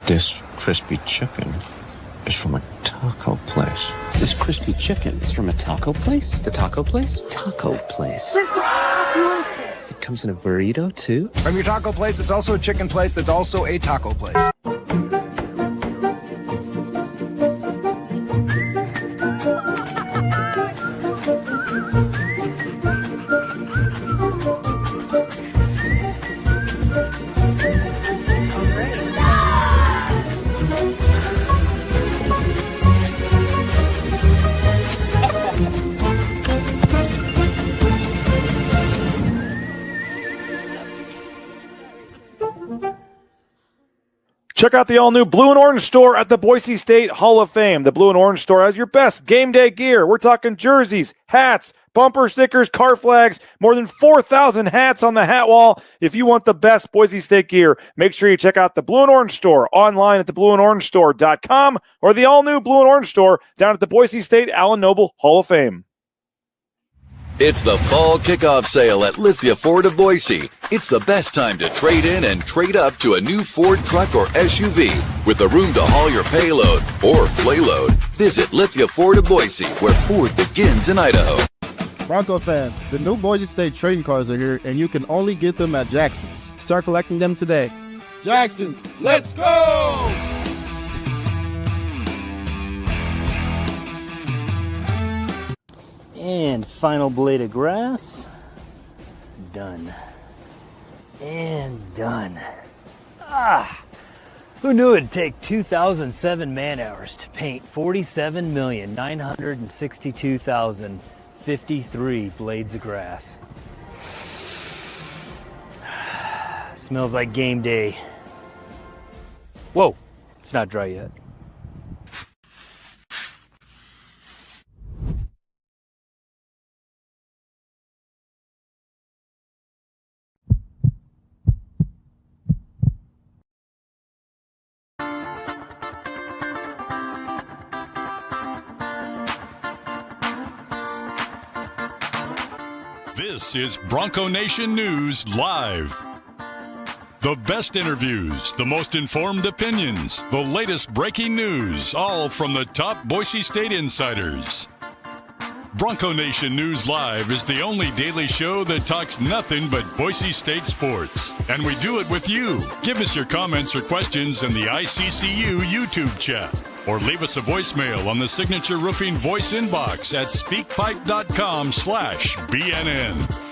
This crispy chicken is from a taco place. This crispy chicken is from a taco place? The taco place? Taco place. It comes in a burrito, too? From your taco place, it's also a chicken place that's also a taco place. Check out the all-new Blue and Orange store at the Boise State Hall of Fame. The Blue and Orange store has your best game day gear. We're talking jerseys, hats, bumper stickers, car flags, more than 4,000 hats on the hat wall. If you want the best Boise State gear, make sure you check out the Blue and Orange store online at theblueandorangestore.com or the all-new Blue and Orange store down at the Boise State Allen Noble Hall of Fame. It's the fall kickoff sale at Lithia Ford of Boise. It's the best time to trade in and trade up to a new Ford truck or SUV with the room to haul your payload or playload. Visit Lithia Ford of Boise, where Ford begins in Idaho. Bronco fans, the new Boise State trading cars are here, and you can only get them at Jackson's. Start collecting them today. Jackson's, let's go! And final blade of grass. Done. And done. Who knew it'd take 2,007 man-hours to paint 47,962,053 blades of grass? Smells like game day. Whoa, it's not dry yet. This is Bronco Nation News Live. The best interviews, the most informed opinions, the latest breaking news, all from the top Boise State insiders. Bronco Nation News Live is the only daily show that talks nothing but Boise State sports. And we do it with you. Give us your comments or questions in the ICCU YouTube chat. Or leave us a voicemail on the Signature Roofing voice inbox at speakpipe.com/BNN.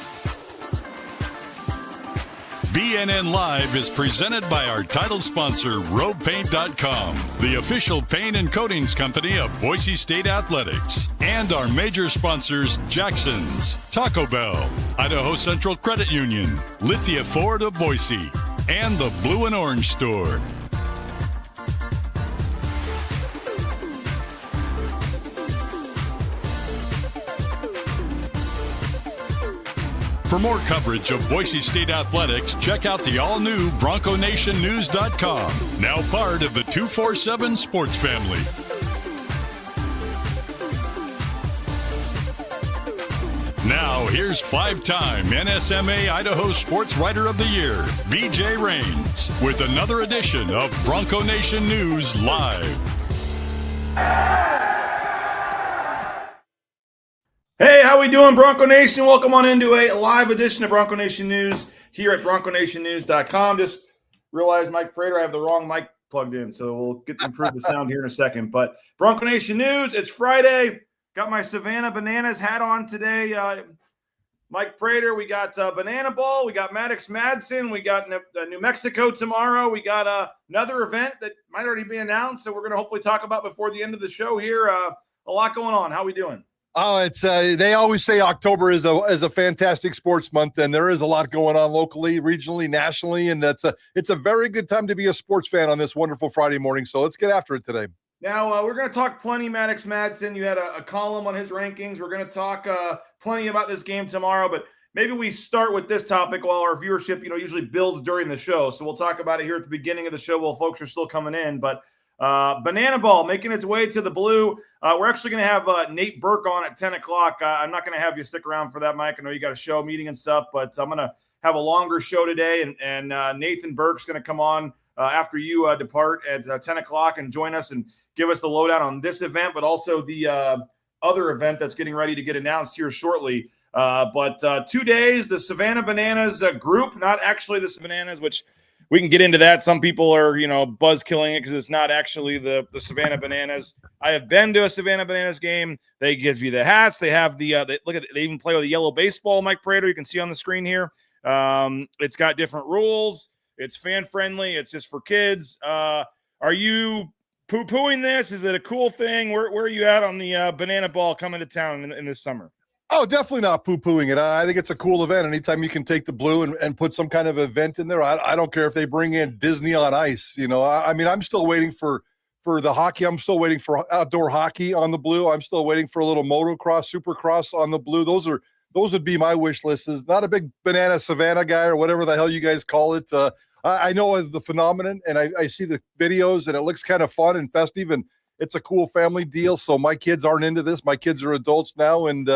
BNN Live is presented by our title sponsor, RoadPaint.com, the official paint and coatings company of Boise State Athletics, and our major sponsors, Jackson's, Taco Bell, Idaho Central Credit Union, Lithia Ford of Boise, and the Blue and Orange store. For more coverage of Boise State athletics, check out the all-new BroncoNationNews.com, now part of the 247 Sports family. Now, here's five-time NSMA Idaho Sports Writer of the Year, BJ Rains, with another edition of Bronco Nation News Live. Hey, how we doing, Bronco Nation? Welcome on into a live edition of Bronco Nation News here at BroncoNationNews.com. Just realized, Mike Prater, I have the wrong mic plugged in, so we'll get to improve the sound here in a second. But Bronco Nation News, it's Friday. Got my Savannah Bananas hat on today. Mike Prater, we got Banana Ball. We got Maddux Madsen. We got New Mexico tomorrow. We got another event that might already be announced, so we're going to hopefully talk about before the end of the show here. A lot going on. How we doing? Oh, it's they always say October is a fantastic sports month, and there is a lot going on locally, regionally, nationally, and it's a very good time to be a sports fan on this wonderful Friday morning. So let's get after it today. Now, we're going to talk plenty Maddux Madsen. You had a column on his rankings. We're going to talk plenty about this game tomorrow, but maybe we start with this topic while our viewership, usually builds during the show. So we'll talk about it here at the beginning of the show while folks are still coming in, but Banana Ball making its way to the blue. We're actually going to have Nate Burke on at 10 o'clock. I'm not going to have you stick around for that, Mike. I know you got a show meeting and stuff, but I'm going to have a longer show today, and Nathan Burke's going to come on after you depart at 10 o'clock and join us and give us the lowdown on this event, but also the other event that's getting ready to get announced here shortly. But 2 days, the Savannah Bananas group, not actually the Bananas, which we can get into that. Some people are, buzz killing it because it's not actually the Savannah Bananas. I have been to a Savannah Bananas game. They give you the hats. They have they even play with the yellow baseball, Mike Prater. You can see on the screen here. It's got different rules. It's fan friendly. It's just for kids. Are you poo-pooing this? Is it a cool thing? Where are you at on the banana ball coming to town in this summer? Oh, definitely not poo-pooing it. I think it's a cool event. Anytime you can take the blue and put some kind of event in there, I don't care if they bring in Disney on Ice. I'm still waiting for the hockey. I'm still waiting for outdoor hockey on the blue. I'm still waiting for a little motocross, supercross on the blue. Those would be my wish list. Is not a big banana Savannah guy or whatever the hell you guys call it. I know the phenomenon, and I see the videos, and it looks kind of fun and festive, and it's a cool family deal. So my kids aren't into this. My kids are adults now, and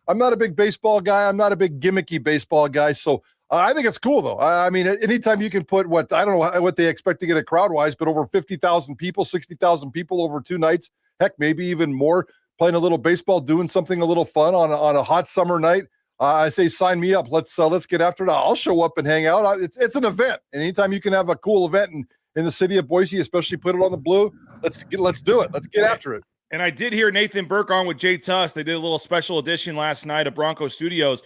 I'm not a big baseball guy. I'm not a big gimmicky baseball guy. So I think it's cool, though. Anytime you can put I don't know what they expect to get a crowd-wise, but over 50,000 people, 60,000 people over 2 nights, heck, maybe even more, playing a little baseball, doing something a little fun on a hot summer night. I say sign me up. Let's get after it. I'll show up and hang out. It's an event. And anytime you can have a cool event in the city of Boise, especially put it on the blue, let's do it. Let's get after it. And I did hear Nathan Burke on with Jay Tuss. They did a little special edition last night at Bronco Studios.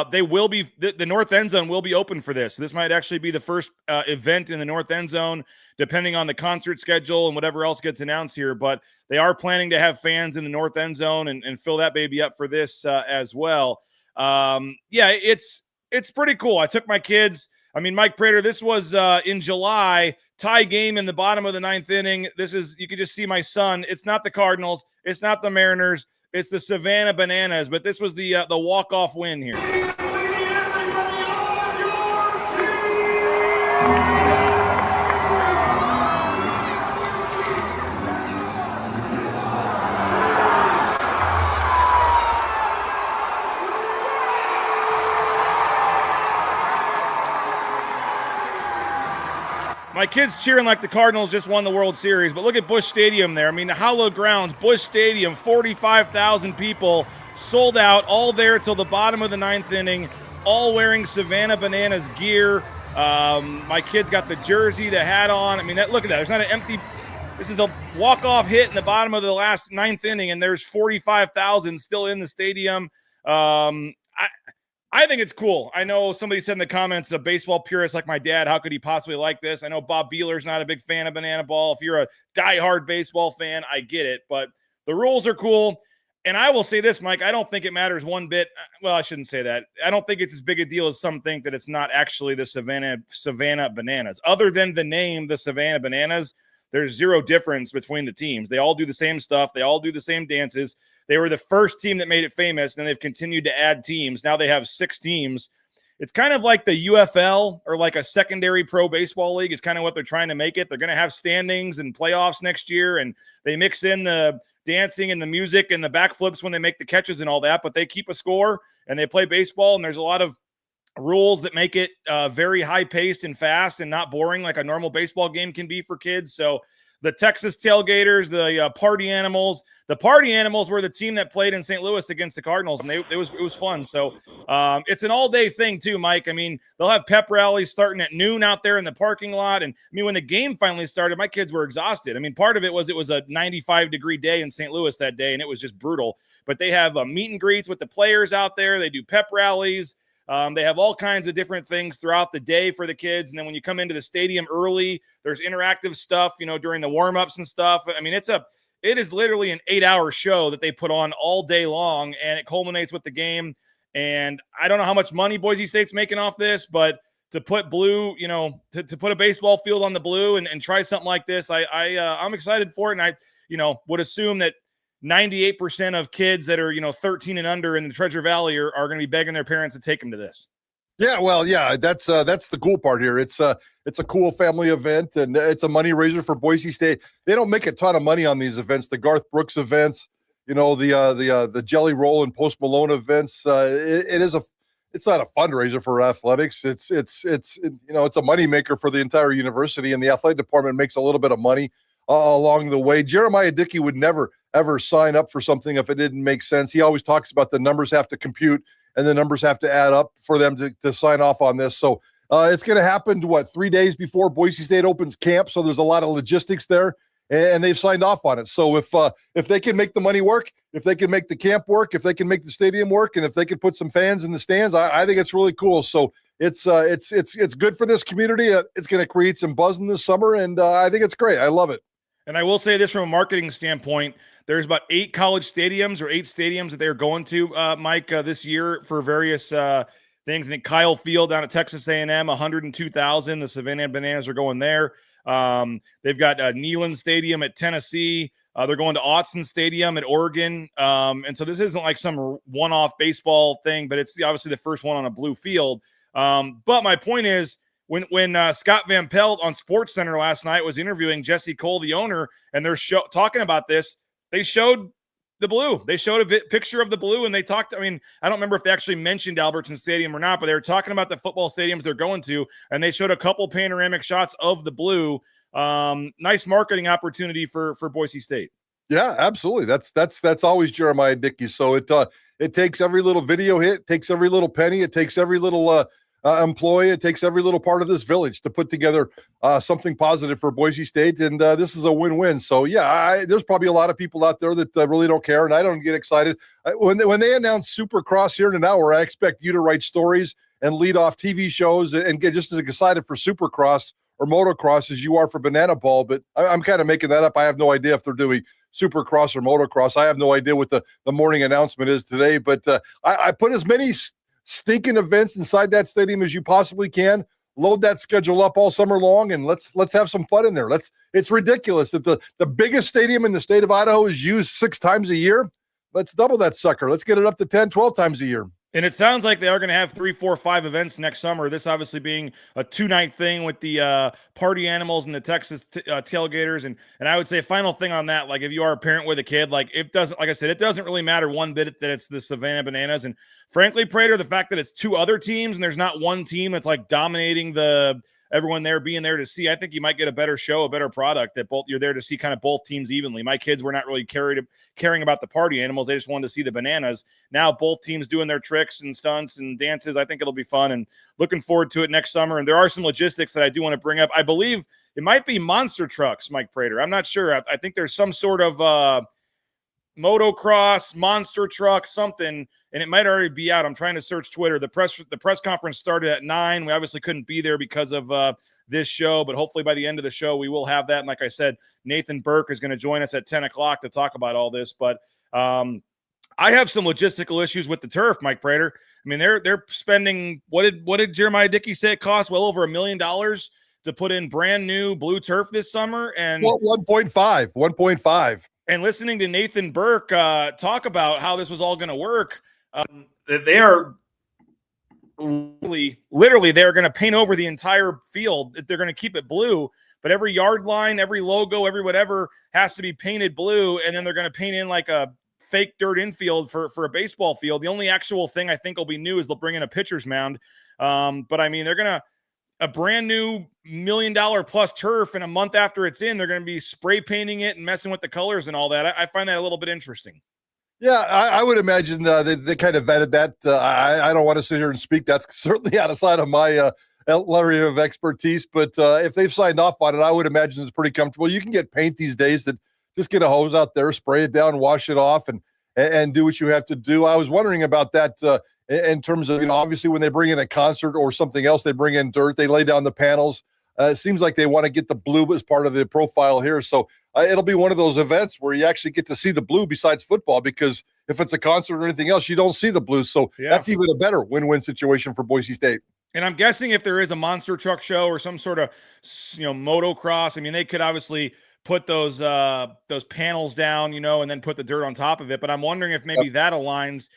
They will be the north end zone will be open for this. This might actually be the first event in the north end zone, depending on the concert schedule and whatever else gets announced here. But they are planning to have fans in the north end zone and fill that baby up for this as well. It's pretty cool. I took my kids. Mike Prater, this was in July, tie game in the bottom of the 9th inning. You can just see my son. It's not the Cardinals. It's not the Mariners. It's the Savannah Bananas. But this was the walk-off win here. My kids cheering like the Cardinals just won the World Series, but look at Busch Stadium there. The hallowed grounds, Busch Stadium, 45,000 people, sold out, all there till the bottom of the 9th inning, all wearing Savannah Bananas gear. My kids got the jersey, the hat on. Look at that. There's not an empty. This is a walk-off hit in the bottom of the last 9th inning, and there's 45,000 still in the stadium. I think it's cool. I know somebody said in the comments, a baseball purist like my dad, how could he possibly like this? I know Bob Beeler's not a big fan of banana ball. If you're a diehard baseball fan, I get it. But the rules are cool. And I will say this, Mike, I don't think it matters one bit. Well, I shouldn't say that. I don't think it's as big a deal as some think that it's not actually the Savannah Bananas. Other than the name, the Savannah Bananas, there's zero difference between the teams. They all do the same stuff. They all do the same dances. They were the first team that made it famous, and they've continued to add teams. Now they have 6 teams. It's kind of like the UFL or like a secondary pro baseball league is kind of what they're trying to make it. They're going to have standings and playoffs next year, and they mix in the dancing and the music and the backflips when they make the catches and all that, but they keep a score, and they play baseball, and there's a lot of rules that make it very high-paced and fast and not boring like a normal baseball game can be for kids. So the Texas Tailgaters, the Party Animals. The Party Animals were the team that played in St. Louis against the Cardinals, and it was fun. So it's an all-day thing too, Mike. They'll have pep rallies starting at noon out there in the parking lot. And when the game finally started, my kids were exhausted. Part of it was a 95-degree day in St. Louis that day, and it was just brutal. But they have meet and greets with the players out there. They do pep rallies. They have all kinds of different things throughout the day for the kids. And then when you come into the stadium early, there's interactive stuff, during the warm-ups and stuff. It is literally an 8-hour show that they put on all day long, and it culminates with the game. And I don't know how much money Boise State's making off this, but to put blue, to put a baseball field on the blue and try something like this, I'm excited for it. And I would assume that 98% of kids that are, 13 and under in the Treasure Valley are going to be begging their parents to take them to this. Yeah, well, yeah, that's the cool part here. It's a cool family event, and it's a money raiser for Boise State. They don't make a ton of money on these events. The Garth Brooks events, the Jelly Roll and Post Malone events. it's not a fundraiser for athletics. It's a moneymaker for the entire university, and the athletic department makes a little bit of money along the way. Jeremiah Dickey would never, ever sign up for something if it didn't make sense. He always talks about the numbers have to compute and the numbers have to add up for them to sign off on this. So it's going to happen, 3 days before Boise State opens camp. So there's a lot of logistics there, and they've signed off on it. So if they can make the money work, if they can make the camp work, if they can make the stadium work, and if they can put some fans in the stands, I think it's really cool. So it's good for this community. It's going to create some buzz in the summer, and I think it's great. I love it. And I will say this from a marketing standpoint, there's about 8 college stadiums or 8 stadiums that they're going to, Mike, this year for various things. I think Kyle Field down at Texas A&M, 102,000. The Savannah Bananas are going there. They've got Neyland Stadium at Tennessee. They're going to Autzen Stadium at Oregon. And so this isn't like some one-off baseball thing, but it's obviously the first one on a blue field. But my point is, when Scott Van Pelt on SportsCenter last night was interviewing Jesse Cole, the owner, and they're talking about this, they showed the blue. They showed a picture of the blue, and they talked. I mean, I don't remember if they actually mentioned Albertson Stadium or not, but they were talking about the football stadiums they're going to, and they showed a couple panoramic shots of the blue. Nice marketing opportunity for Boise State. Yeah, absolutely. That's always Jeremiah Dickey. So it takes every little video hit, takes every little penny, it takes every little employee, it takes every little part of this village to put together something positive for Boise State, and this is a win-win. So yeah, there's probably a lot of people out there that really don't care, and I don't get excited when they announce Supercross here in an hour. I expect you to write stories and lead off TV shows and get just as excited for Supercross or motocross as you are for Banana Ball. But I'm kind of making that up. I have no idea if they're doing Supercross or motocross. I have no idea what the morning announcement is today, but I put as many stinking events inside that stadium as you possibly can. Load that schedule up all summer long, and let's have some fun in there. It's ridiculous that the biggest stadium in the state of Idaho is used 6 times a year. Let's double that sucker. Let's get it up to 10, 12 times a year. And it sounds like they are going to have 3, 4, 5 events next summer. This obviously being a 2-night thing with the party animals and the Texas tailgaters. And I would say final thing on that, like if you are a parent with a kid, like it doesn't really matter one bit that it's the Savannah Bananas. And frankly, Prater, the fact that it's 2 other teams and there's not one team that's like dominating everyone there being there to see, I think you might get a better show, a better product that you're there to see kind of both teams evenly. My kids were not really caring about the party animals. They just wanted to see the bananas. Now both teams doing their tricks and stunts and dances. I think it'll be fun and looking forward to it next summer. And there are some logistics that I do want to bring up. I believe it might be monster trucks, Mike Prater. I'm not sure. I think there's some sort of motocross, monster truck, something, and it might already be out. I'm trying to search Twitter. The press conference started at 9. We obviously couldn't be there because of this show, but hopefully by the end of the show, we will have that. And like I said, Nathan Burke is going to join us at 10 o'clock to talk about all this. But I have some logistical issues with the turf, Mike Prater. I mean, they're spending, what did Jeremiah Dickey say it cost? Well over $1 million to put in brand new blue turf this summer. And 1.5. And listening to Nathan Burke talk about how this was all going to work, they are literally they're going to paint over the entire field. They're going to keep it blue, but every yard line, every logo, every whatever has to be painted blue, and then they're going to paint in like a fake dirt infield for a baseball field. The only actual thing I think will be new is they'll bring in a pitcher's mound. But I mean, they're going to a brand new $1 million plus turf, and a month after it's in, they're going to be spray painting it and messing with the colors and all that. I find that a little bit interesting. Yeah, I would imagine they kind of vetted that. I don't want to sit here and speak. That's certainly outside of my area of expertise. But if they've signed off on it, I would imagine it's pretty comfortable. You can get paint these days that just get a hose out there, spray it down, wash it off, and do what you have to do. I was wondering about that in terms of, obviously when they bring in a concert or something else, they bring in dirt, they lay down the panels. It seems like they want to get the blue as part of the profile here. So it'll be one of those events where you actually get to see the blue besides football, because if it's a concert or anything else, you don't see the blue. So that's even a better win-win situation for Boise State. And I'm guessing if there is a monster truck show or some sort of, motocross, I mean, they could obviously put those panels down, and then put the dirt on top of it. But I'm wondering if maybe that aligns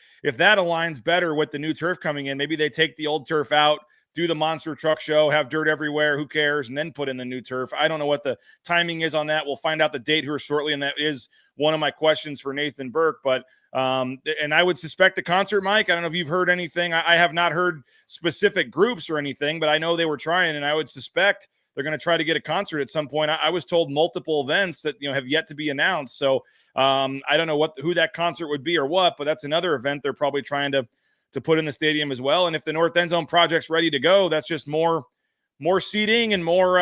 better with the new turf coming in. Maybe they take the old turf out, do the monster truck show, have dirt everywhere, who cares, and then put in the new turf. I don't know what the timing is on that. We'll find out the date here shortly, and that is one of my questions for Nathan Burke. But and I would suspect a concert, Mike. I don't know if you've heard anything. I have not heard specific groups or anything, but I know they were trying, and I would suspect they're going to try to get a concert at some point. I was told multiple events that have yet to be announced. So I don't know who that concert would be or what, but that's another event they're probably trying to put in the stadium as well. And if the North End Zone project's ready to go, that's just more seating and more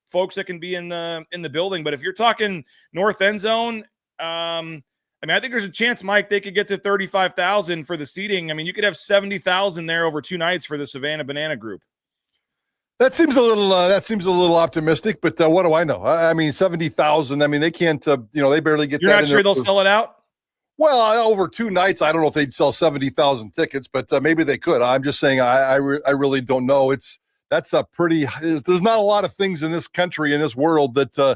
folks that can be in the building. But if you're talking North End Zone, I think there's a chance, Mike, they could get to 35,000 for the seating. I mean, you could have 70,000 there over 2 nights for the Savannah Banana Group. That seems a little optimistic, but what do I know? I mean, 70,000. I mean, they can't. They barely get. You're that not sure they'll sell it out? Well, over 2 nights, I don't know if they'd sell 70,000 tickets, but maybe they could. I'm just saying, I really don't know. That's a pretty. There's not a lot of things in this country, in this world, that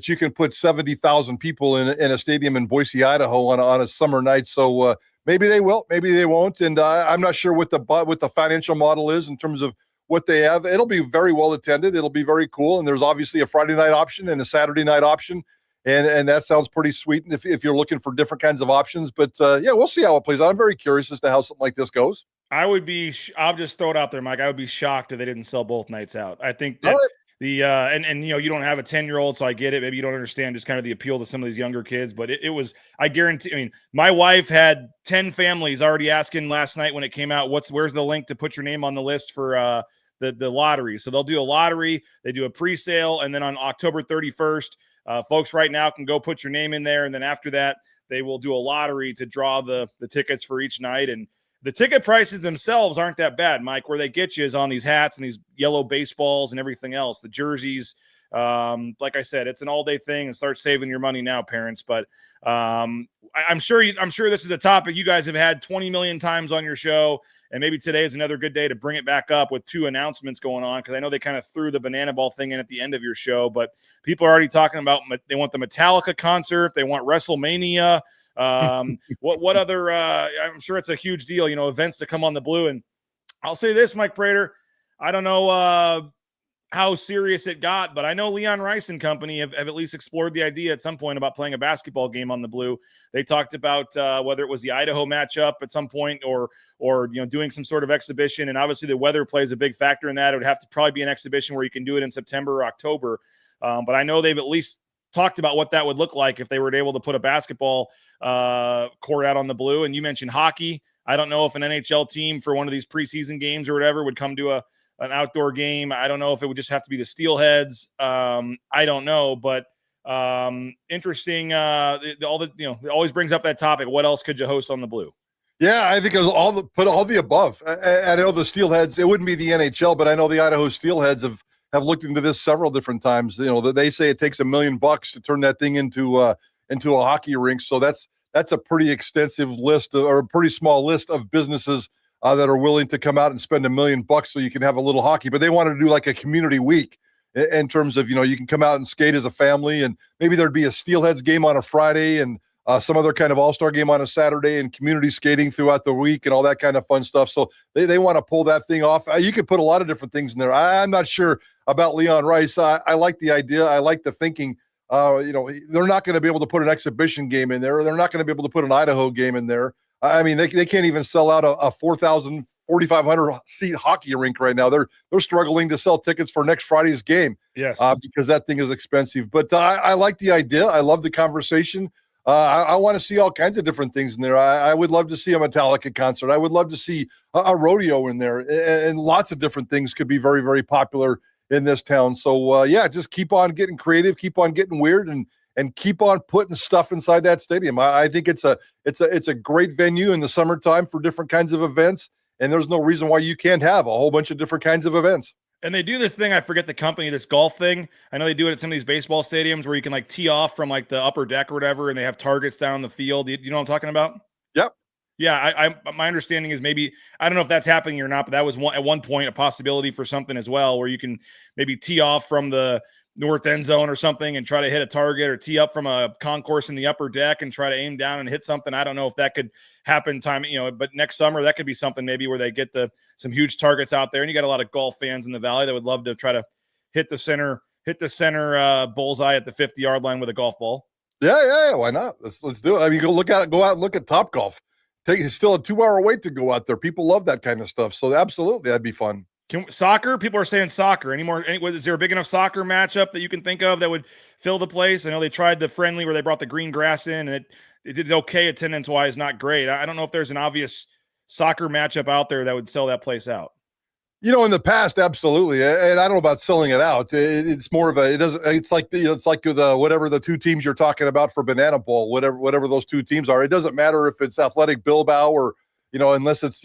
you can put 70,000 people in a stadium in Boise, Idaho, on a summer night. So maybe they will, maybe they won't, and I'm not sure what the financial model is in terms of what they have. It'll be very well attended. It'll be very cool. And there's obviously a Friday night option and a Saturday night option. And that sounds pretty sweet if you're looking for different kinds of options. But we'll see how it plays out. I'm very curious as to how something like this goes. I'll just throw it out there, Mike. I would be shocked if they didn't sell both nights out. I think that you don't have a 10-year-old, so I get it. Maybe you don't understand just kind of the appeal to some of these younger kids, but it was, I guarantee, I mean, my wife had 10 families already asking last night when it came out, where's the link to put your name on the list for the lottery. So they'll do a lottery, they do a pre-sale, and then on October 31st, folks right now can go put your name in there, and then after that, they will do a lottery to draw the tickets for each night. And the ticket prices themselves aren't that bad, Mike. Where they get you is on these hats and these yellow baseballs and everything else, the jerseys. Like I said, it's an all-day thing, and start saving your money now, parents. But I'm sure this is a topic you guys have had 20 million times on your show, and maybe today is another good day to bring it back up with 2 announcements going on, because I know they kind of threw the banana ball thing in at the end of your show, but people are already talking about they want the Metallica concert, they want WrestleMania. What other? I'm sure it's a huge deal, events to come on the Blue. And I'll say this, Mike Prater, I don't know how serious it got, but I know Leon Rice and company have at least explored the idea at some point about playing a basketball game on the Blue. They talked about whether it was the Idaho matchup at some point or doing some sort of exhibition. And obviously the weather plays a big factor in that. It would have to probably be an exhibition where you can do it in September or October. But I know they've at least talked about what that would look like if they were able to put a basketball court out on the Blue. And you mentioned hockey. I don't know if an NHL team for one of these preseason games or whatever would come to an outdoor game. I don't know if it would just have to be the Steelheads. I don't know, but interesting. It always brings up that topic. What else could you host on the Blue? Yeah, I think it was all the above. I know the Steelheads, it wouldn't be the NHL, but I know the Idaho Steelheads have looked into this several different times. They say it takes $1 million to turn that thing into a hockey rink. So that's a pretty extensive list, or a pretty small list of businesses that are willing to come out and spend $1 million so you can have a little hockey. But they wanted to do like a community week in terms of, you can come out and skate as a family, and maybe there'd be a Steelheads game on a Friday and some other kind of all-star game on a Saturday, and community skating throughout the week and all that kind of fun stuff. So they want to pull that thing off. You could put a lot of different things in there. I'm not sure about Leon Rice. I like the idea. I like the thinking. They're not going to be able to put an exhibition game in there. They're not going to be able to put an Idaho game in there. I mean, they can't even sell out a 4,500 seat hockey rink right now. They're struggling to sell tickets for next Friday's game. Yes, because that thing is expensive. But I like the idea. I love the conversation. I want to see all kinds of different things in there. I would love to see a Metallica concert. I would love to see a rodeo in there, and lots of different things could be very, very popular in this town. So just keep on getting creative, keep on getting weird, and keep on putting stuff inside that stadium. I think it's a great venue in the summertime for different kinds of events, and there's no reason why you can't have a whole bunch of different kinds of events. And they do this thing, I forget the company, this golf thing. I know they do it at some of these baseball stadiums where you can like tee off from like the upper deck or whatever, and they have targets down the field. You know what I'm talking about? Yep. Yeah, my understanding is maybe, I don't know if that's happening or not, but that was at one point a possibility for something as well, where you can maybe tee off from the north end zone or something and try to hit a target, or tee up from a concourse in the upper deck and try to aim down and hit something. I don't know if that could happen but next summer that could be something maybe where they get some huge targets out there. And you got a lot of golf fans in the Valley that would love to try to hit the center bullseye at the 50-yard line with a golf ball. Yeah. Why not? Let's do it. I mean, go out and look at Top Golf. It's still a 2-hour wait to go out there. People love that kind of stuff. So absolutely, that'd be fun. Soccer? People are saying soccer. Is there a big enough soccer matchup that you can think of that would fill the place? I know they tried the friendly where they brought the green grass in, and it did okay attendance-wise, not great. I don't know if there's an obvious soccer matchup out there that would sell that place out. In the past, absolutely, and I don't know about selling it out. It's more of it's like the whatever the two teams you're talking about for Banana Bowl, whatever those two teams are. It doesn't matter if it's Athletic Bilbao or unless it's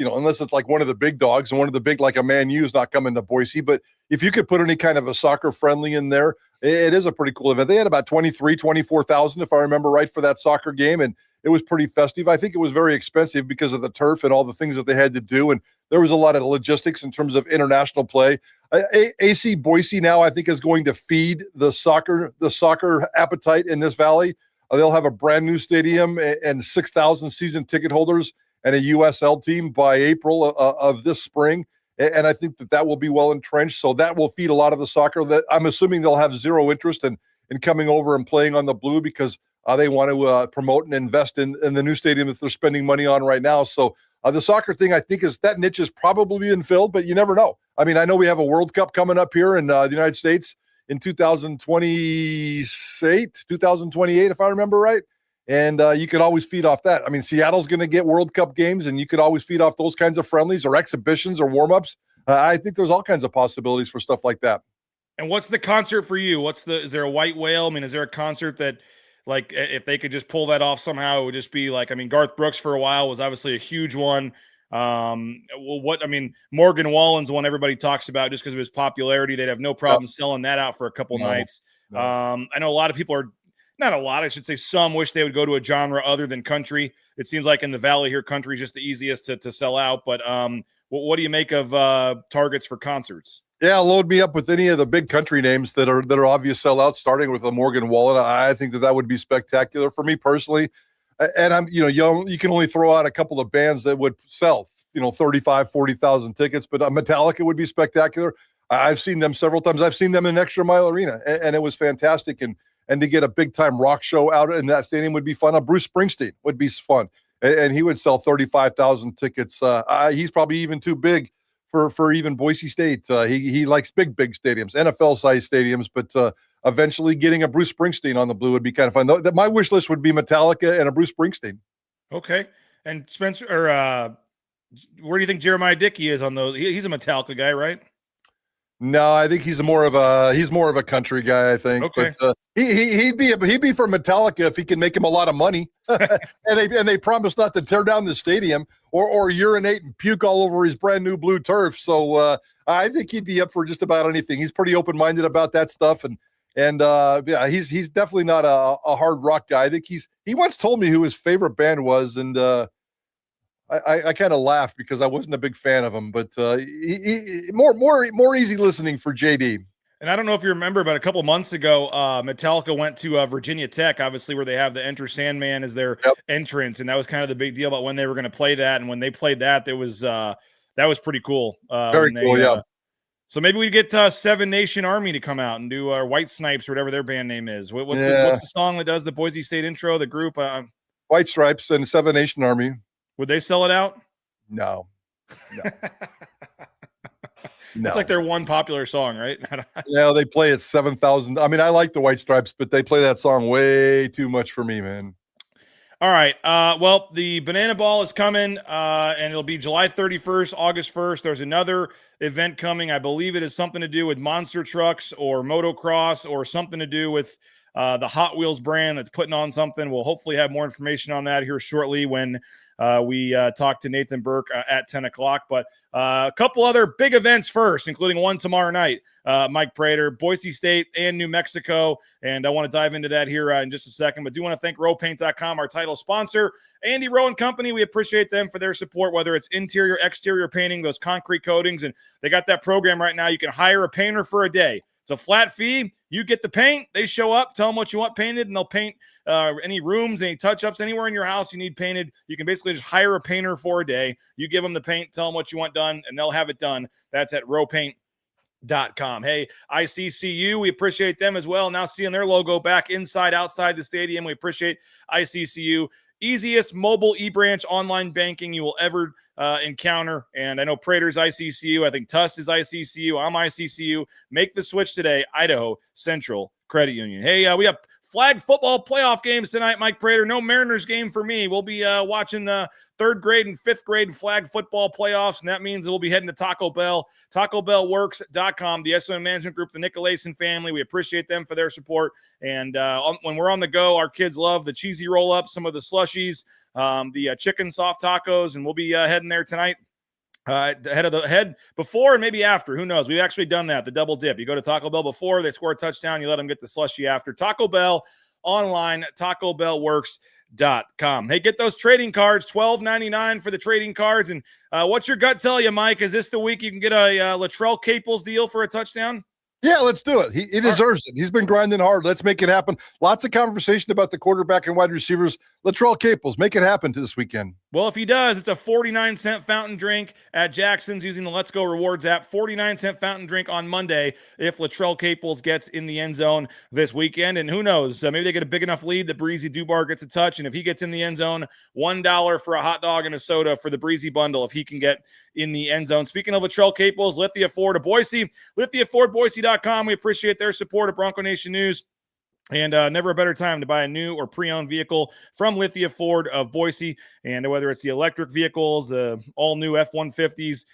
like one of the big dogs, and one of the big, like a Man U, is not coming to Boise. But if you could put any kind of a soccer friendly in there, it is a pretty cool event. They had about 24,000, if I remember right, for that soccer game, and it was pretty festive. I think it was very expensive because of the turf and all the things that they had to do, and there was a lot of logistics in terms of international play. AC Boise now, I think, is going to feed the soccer appetite in this valley. They'll have a brand new stadium and 6,000 season ticket holders and a USL team by April of this spring. And I think that will be well entrenched. So that will feed a lot of the soccer. That I'm assuming they'll have zero interest in coming over and playing on the blue, because they want to promote and invest in the new stadium that they're spending money on right now. So the soccer thing, I think, is that niche is probably being filled, but you never know. I mean, I know we have a World Cup coming up here in the United States in 2028, if I remember right. And you could always feed off that. I mean, Seattle's going to get World Cup games, and you could always feed off those kinds of friendlies or exhibitions or warm-ups. I think there's all kinds of possibilities for stuff like that. And what's the concert for you? Is there a white whale? I mean, is there a concert that, like, if they could just pull that off somehow, it would just be like, I mean, Garth Brooks for a while was obviously a huge one. Morgan Wallen's the one everybody talks about just because of his popularity. They'd have no problem selling that out for a couple nights. No. I know a lot of people not a lot, I should say some wish they would go to a genre other than country. It seems like in the Valley here, country is just the easiest to sell out. But what do you make of targets for concerts? Yeah, load me up with any of the big country names that are obvious sellouts, starting with a Morgan Wallen. I think that would be spectacular for me personally. And I'm, young, you can only throw out a couple of bands that would sell, 35, 40,000 tickets, but Metallica would be spectacular. I've seen them several times. I've seen them in Extra Mile Arena, and it was fantastic. And to get a big time rock show out in that stadium would be fun. Bruce Springsteen would be fun, and he would sell 35,000 tickets. He's probably even too big for even Boise State. He likes big stadiums, NFL-sized stadiums, but eventually getting a Bruce Springsteen on the blue would be kind of fun. My wish list would be Metallica and a Bruce Springsteen. Okay. And Spencer, where do you think Jeremiah Dickey is on those? He's a Metallica guy, right? No, I think he's more of a country guy, I think. Okay. But he'd be for Metallica if he can make him a lot of money. and they promise not to tear down the stadium or urinate and puke all over his brand new blue turf. So I think he'd be up for just about anything. He's pretty open-minded about that stuff, and yeah, he's definitely not a hard rock guy. I think he once told me who his favorite band was, and I kind of laughed because I wasn't a big fan of him, but he more easy listening for JD. And I don't know if you remember, but a couple months ago, Metallica went to Virginia Tech, obviously where they have the Enter Sandman as their entrance, and that was kind of the big deal about when they were going to play that. And when they played that, that was pretty cool. Very cool, yeah. So maybe we get Seven Nation Army to come out and do White Snipes or whatever their band name is. What's the song that does the Boise State intro? The group White Stripes and Seven Nation Army. Would they sell it out? No. It's like their one popular song, right? Yeah, they play it 7,000. I mean, I like the White Stripes, but they play that song way too much for me, man. All right. Well, the Banana Ball is coming, and it'll be July 31st, August 1st. There's another event coming. I believe it is something to do with monster trucks or motocross or something to do with the Hot Wheels brand that's putting on something. We'll hopefully have more information on that here shortly when we talk to Nathan Burke at 10 o'clock. But a couple other big events first, including one tomorrow night. Mike Prater, Boise State and New Mexico. And I want to dive into that here in just a second. But do want to thank rowpaint.com, our title sponsor. Andy Rowe and Company, we appreciate them for their support, whether it's interior, exterior painting, those concrete coatings. And they got that program right now. You can hire a painter for a day. It's a flat fee. You get the paint. They show up, tell them what you want painted, and they'll paint any rooms, any touch-ups, anywhere in your house you need painted. You can basically just hire a painter for a day. You give them the paint, tell them what you want done, and they'll have it done. That's at rowpaint.com. Hey, ICCU, we appreciate them as well. Now seeing their logo back inside, outside the stadium. We appreciate ICCU. Easiest mobile e-branch online banking you will ever encounter. And I know Prater's ICCU. I think Tust is ICCU. I'm ICCU. Make the switch today. Idaho Central Credit Union. Hey, we have flag football playoff games tonight, Mike Prater. No Mariners game for me. We'll be watching the third grade and fifth grade flag football playoffs, and that means we'll be heading to Taco Bell, TacoBellWorks.com, the SOM Management Group, the Nicolason family. We appreciate them for their support. And when we're on the go, our kids love the cheesy roll-ups, some of the slushies, the chicken soft tacos, and we'll be heading there tonight. Head before and maybe after, who knows? We've actually done that, the double dip. You go to Taco Bell before they score a touchdown, you let them get the slushy after. Taco Bell online, TacoBellWorks.com. Hey, get those trading cards, $12.99 for the trading cards. And what's your gut tell you, Mike? Is this the week you can get a Latrell Caples deal for a touchdown? Yeah, let's do it. He deserves it. He's been grinding hard. Let's make it happen. Lots of conversation about the quarterback and wide receivers. Latrell Caples, make it happen to this weekend. Well, if he does, it's a 49-cent fountain drink at Jackson's using the Let's Go Rewards app. 49-cent fountain drink on Monday if Latrell Caples gets in the end zone this weekend. And who knows, maybe they get a big enough lead that Breezy Dubar gets a touch. And if he gets in the end zone, $1 for a hot dog and a soda for the Breezy bundle if he can get in the end zone. Speaking of Latrell Caples, Lithia Ford of Boise, LithiaFordBoise.com. We appreciate their support of Bronco Nation News. And never a better time to buy a new or pre-owned vehicle from Lithia Ford of Boise. And whether it's the electric vehicles, the all-new F-150s,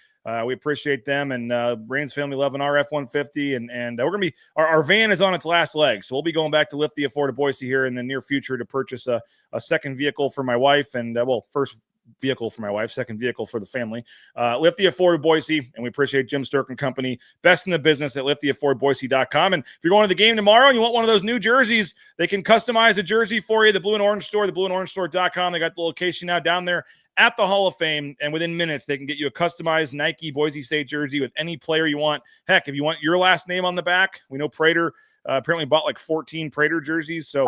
we appreciate them. And Rain's family loving our F-150. And we're going to be – our van is on its last leg. So we'll be going back to Lithia Ford of Boise here in the near future to purchase a second vehicle for my wife. And, first vehicle for my wife, second vehicle for the family. Lithia Ford of Boise, and we appreciate Jim Sturk and Company, best in the business at LithiaFordBoise.com. And if you're going to the game tomorrow and you want one of those new jerseys, they can customize a jersey for you. The Blue and Orange Store, theblueandorangestore.com. They got the location now down there at the Hall of Fame, and within minutes, they can get you a customized Nike Boise State jersey with any player you want. Heck, if you want your last name on the back, we know Prater apparently bought like 14 Prater jerseys. So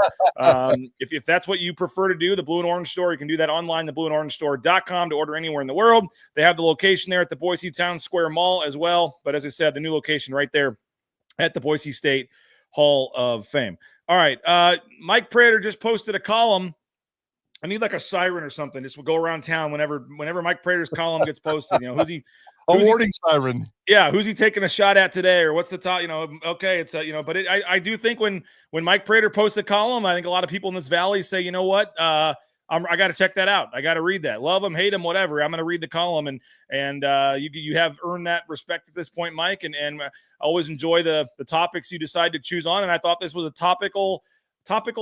if that's what you prefer to do, the Blue and Orange Store, you can do that online, theblueandorangestore.com, to order anywhere in the world. They have the location there at the Boise Town Square Mall as well. But as I said, the new location right there at the Boise State Hall of Fame. All right. Mike Prater just posted a column. I need like a siren or something. Just will go around town whenever Mike Prater's column gets posted. Who's he? A warning siren. Yeah, who's he taking a shot at today, or what's the top? Okay, it's but I do think when Mike Prater posts a column, I think a lot of people in this valley say, you know what, I got to check that out. I got to read that. Love him, hate him, whatever. I'm going to read the column, and you have earned that respect at this point, Mike. And I always enjoy the topics you decide to choose on, and I thought this was a topical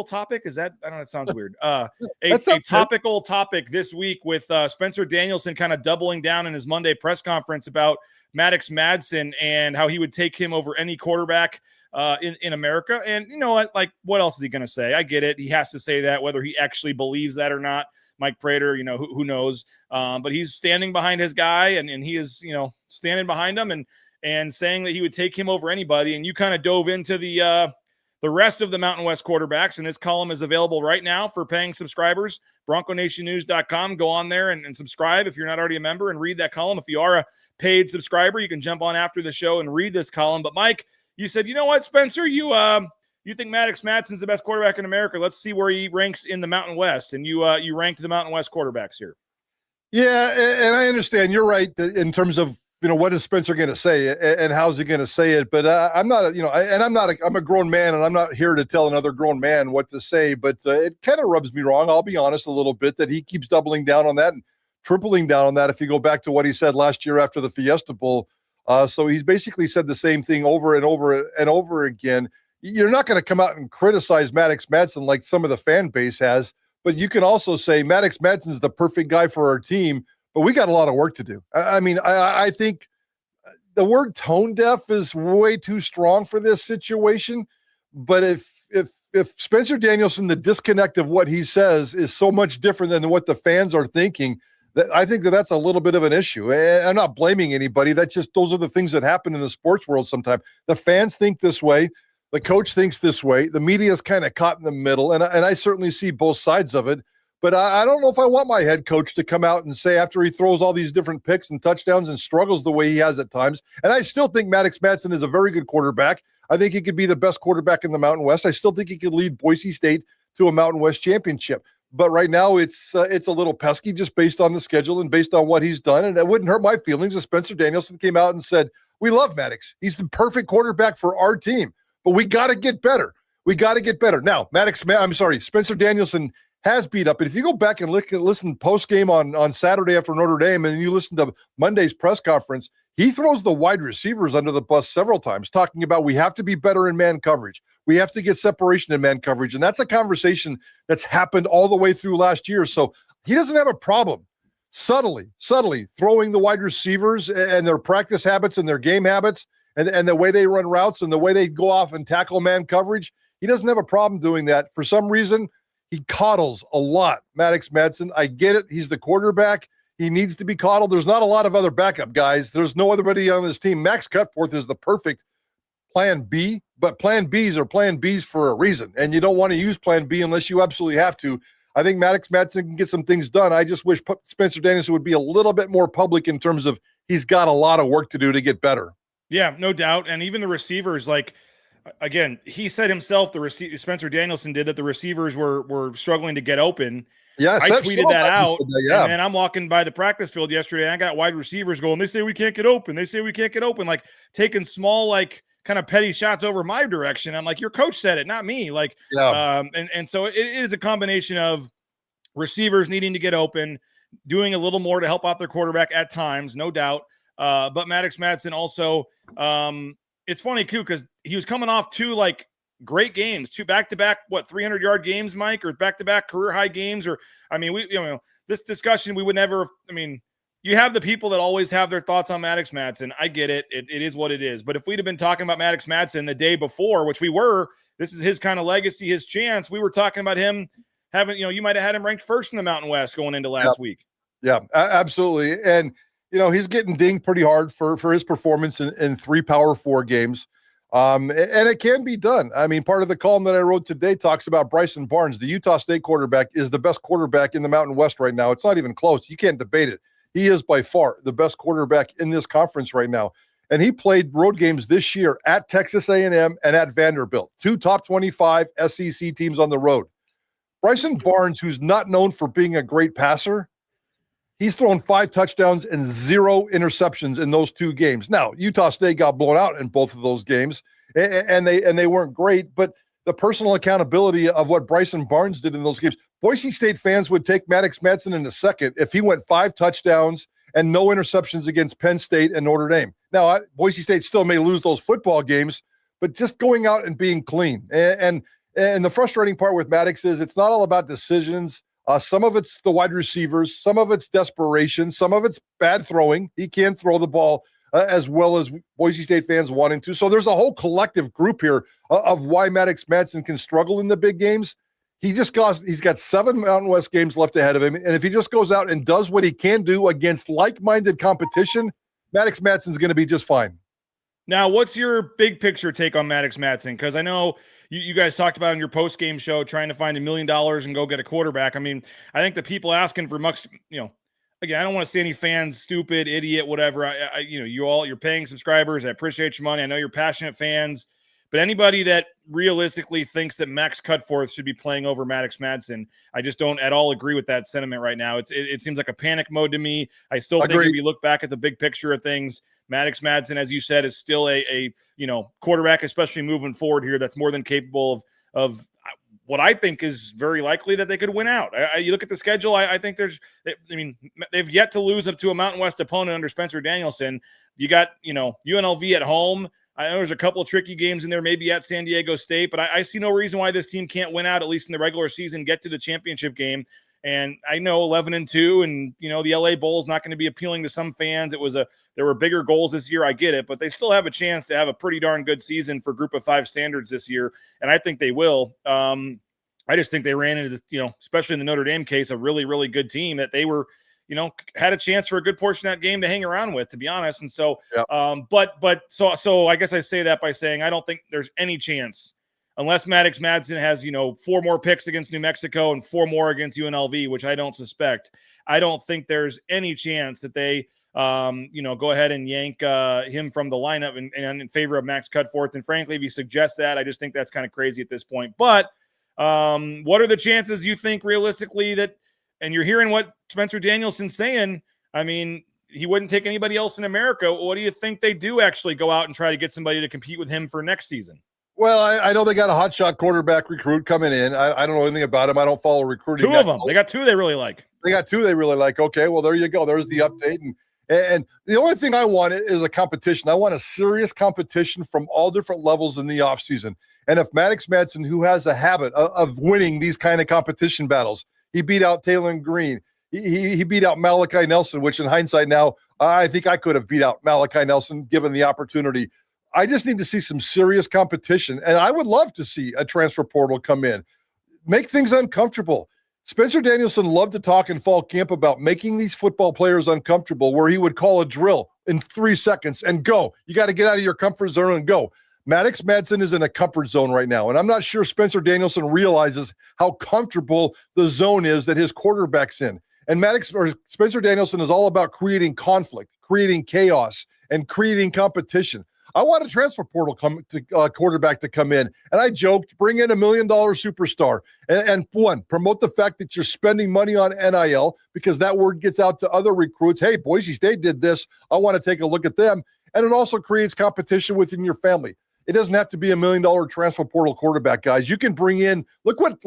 topic. Is that, I don't know, it sounds weird. A topical topic this week with Spencer Danielson kind of doubling down in his Monday press conference about Maddux Madsen and how he would take him over any quarterback in America. And you know what, like, what else is he going to say? I get it. He has to say that, whether he actually believes that or not. Mike Prater, who knows? But he's standing behind his guy, and he is, standing behind him and saying that he would take him over anybody. And you kind of dove into the rest of the Mountain West quarterbacks, and this column is available right now for paying subscribers. BroncoNationNews.com. Go on there and subscribe if you're not already a member, and read that column. If you are a paid subscriber, you can jump on after the show and read this column. But Mike, you said, you know what, Spencer, you think Maddux Madsen's the best quarterback in America. Let's see where he ranks in the Mountain West. And you ranked the Mountain West quarterbacks here. Yeah, and I understand. You're right in terms of, what is Spencer going to say and how's he going to say it? But I'm not, I'm a grown man, and I'm not here to tell another grown man what to say. But it kind of rubs me wrong, I'll be honest, a little bit, that he keeps doubling down on that and tripling down on that. If you go back to what he said last year after the Fiesta Bowl, So he's basically said the same thing over and over and over again. You're not going to come out and criticize Maddux Madsen like some of the fan base has, but you can also say Maddux Madsen is the perfect guy for our team, but we got a lot of work to do. I think the word tone deaf is way too strong for this situation, but if Spencer Danielson, the disconnect of what he says is so much different than what the fans are thinking, that I think that's a little bit of an issue. And I'm not blaming anybody. That's just, those are the things that happen in the sports world sometimes. The fans think this way. The coach thinks this way. The media is kind of caught in the middle. And I certainly see both sides of it. But I don't know if I want my head coach to come out and say, after he throws all these different picks and touchdowns and struggles the way he has at times, and I still think Maddux Madsen is a very good quarterback. I think he could be the best quarterback in the Mountain West. I still think he could lead Boise State to a Mountain West championship. But right now it's a little pesky just based on the schedule and based on what he's done. And it wouldn't hurt my feelings if Spencer Danielson came out and said, we love Maddux. He's the perfect quarterback for our team, but we got to get better. We got to get better. Now, Spencer Danielson has beat up. And if you go back and listen post-game on Saturday after Notre Dame, and you listen to Monday's press conference, he throws the wide receivers under the bus several times, talking about we have to be better in man coverage. We have to get separation in man coverage. And that's a conversation that's happened all the way through last year. So he doesn't have a problem subtly throwing the wide receivers and their practice habits and their game habits and the way they run routes and the way they go off and tackle man coverage. He doesn't have a problem doing that. For some reason, he coddles a lot Maddux Madsen. I get it. He's the quarterback. He needs to be coddled. There's not a lot of other backup guys. There's no other on this team. Max Cutforth is the perfect plan B, but plan Bs are plan Bs for a reason. And you don't want to use plan B unless you absolutely have to. I think Maddux Madsen can get some things done. I just wish Spencer Danielson would be a little bit more public in terms of he's got a lot of work to do to get better. Yeah, no doubt. And even the receivers, like, again, he said himself, Spencer Danielson did, that the receivers were struggling to get open. Yeah, I tweeted that out, yeah. And then I'm walking by the practice field yesterday, and I got wide receivers going, they say we can't get open. They say we can't get open, like taking small, like, kind of petty shots over my direction. I'm like, your coach said it, not me. Like, yeah. And so it is a combination of receivers needing to get open, doing a little more to help out their quarterback at times, no doubt. But Maddux Madsen also, it's funny too, because he was coming off two like great games, two back-to-back, 300-yard games, Mike, or back-to-back career high games, or this discussion we would never. You have the people that always have their thoughts on Maddux Madsen. I get it. It is what it is. But if we'd have been talking about Maddux Madsen the day before, which we were, this is his kind of legacy, his chance. We were talking about him having, you might have had him ranked first in the Mountain West going into last week. Yeah, absolutely. And he's getting dinged pretty hard for his performance in 3 Power 4 games. And it can be done. Part of the column that I wrote today talks about Bryson Barnes. The Utah State quarterback is the best quarterback in the Mountain West right now. It's not even close. You can't debate it. He is by far the best quarterback in this conference right now. And he played road games this year at Texas A&M and at Vanderbilt, 2 top 25 SEC teams on the road. Bryson Barnes, who's not known for being a great passer, he's thrown 5 touchdowns and 0 interceptions in those 2 games. Now, Utah State got blown out in both of those games, and they weren't great, but the personal accountability of what Bryson Barnes did in those games, Boise State fans would take Maddux Madsen in a second if he went 5 touchdowns and no interceptions against Penn State and Notre Dame. Now, Boise State still may lose those football games, but just going out and being clean. And the frustrating part with Maddux is it's not all about decisions. Some of it's the wide receivers, some of it's desperation, some of it's bad throwing. He can't throw the ball as well as Boise State fans wanting to. So there's a whole collective group here of why Maddux Madsen can struggle in the big games. He's got 7 Mountain West games left ahead of him. And if he just goes out and does what he can do against like-minded competition, Maddux Madsen's going to be just fine. Now, what's your big picture take on Maddux Madsen? Because I know you guys talked about on your post-game show trying to find $1 million and go get a quarterback. I think the people asking for much, again, I don't want to see any fans stupid, idiot, whatever. You're paying subscribers. I appreciate your money. I know you're passionate fans. But anybody that realistically thinks that Max Cutforth should be playing over Maddux Madsen, I just don't at all agree with that sentiment right now. It seems like a panic mode to me. I still think if you look back at the big picture of things, Maddux Madsen, as you said, is still a quarterback, especially moving forward here, that's more than capable of what I think is very likely that they could win out. You look at the schedule, I think they've yet to lose up to a Mountain West opponent under Spencer Danielson. You got, UNLV at home. I know there's a couple of tricky games in there, maybe at San Diego State, but I see no reason why this team can't win out, at least in the regular season, get to the championship game. And I know 11-2, and the LA Bowl is not going to be appealing to some fans. There were bigger goals this year. I get it, but they still have a chance to have a pretty darn good season for Group of 5 standards this year, and I think they will. I just think they ran into especially in the Notre Dame case, a really, really good team that they were, had a chance for a good portion of that game to hang around with, to be honest. And so, so I guess I say that by saying I don't think there's any chance. Unless Maddux Madsen has, 4 more picks against New Mexico and 4 more against UNLV, which I don't suspect, I don't think there's any chance that they, go ahead and yank him from the lineup and in favor of Max Cutforth. And frankly, if you suggest that, I just think that's kind of crazy at this point. But what are the chances you think realistically that, and you're hearing what Spencer Danielson's saying, I mean, he wouldn't take anybody else in America. What do you think they do actually go out and try to get somebody to compete with him for next season? Well, I know they got a hotshot quarterback recruit coming in. I don't know anything about him. I don't follow recruiting. 2 of them. They got 2 they really like. Okay, well, there you go. There's the update. And the only thing I want is a competition. I want a serious competition from all different levels in the offseason. And if Maddux Madsen, who has a habit of winning these kind of competition battles, he beat out Taylor Green. He beat out Malachi Nelson, which in hindsight now, I think I could have beat out Malachi Nelson given the opportunity. I just need to see some serious competition, and I would love to see a transfer portal come in, make things uncomfortable. Spencer Danielson loved to talk in fall camp about making these football players uncomfortable, where he would call a drill in 3 seconds and go. You got to get out of your comfort zone and go. Maddux Madsen is in a comfort zone right now, and I'm not sure Spencer Danielson realizes how comfortable the zone is that his quarterback's in. And Spencer Danielson is all about creating conflict, creating chaos, and creating competition. I want a transfer portal quarterback to come in. And I joked, bring in $1 million superstar and promote the fact that you're spending money on NIL, because that word gets out to other recruits. Hey, Boise State did this. I want to take a look at them. And it also creates competition within your family. It doesn't have to be $1 million transfer portal quarterback, guys. You can bring in, look what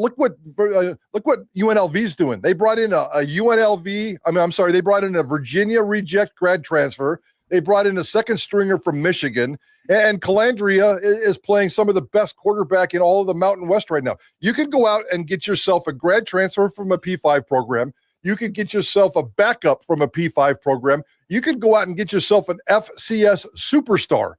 UNLV's doing. They brought in they brought in a Virginia reject grad transfer. They brought in a second stringer from Michigan, and Calandria is playing some of the best quarterback in all of the Mountain West right now. You can go out and get yourself a grad transfer from a P5 program. You could get yourself a backup from a P5 program. You could go out and get yourself an FCS superstar,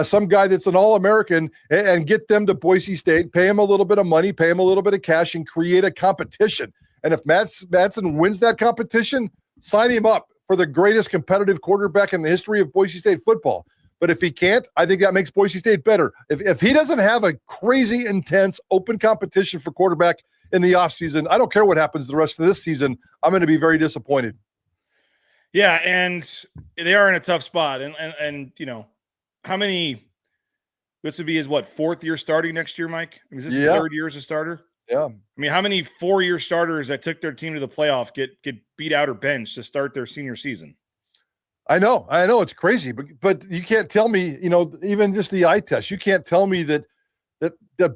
some guy that's an All-American, and get them to Boise State, pay him a little bit of money, pay him a little bit of cash, and create a competition. And if Madsen wins that competition, sign him up for the greatest competitive quarterback in the history of Boise State football. But if he can't, I think that makes Boise State better. If he doesn't have a crazy, intense, open competition for quarterback in the offseason, I don't care what happens the rest of this season, I'm going to be very disappointed. Yeah, and they are in a tough spot. And how many – this would be his, 4th year starting next year, Mike? I mean, is this his 3rd year as a starter? Yeah. I mean, how many 4-year starters that took their team to the playoff get beat out or benched to start their senior season? I know it's crazy, but you can't tell me, even just the eye test, you can't tell me that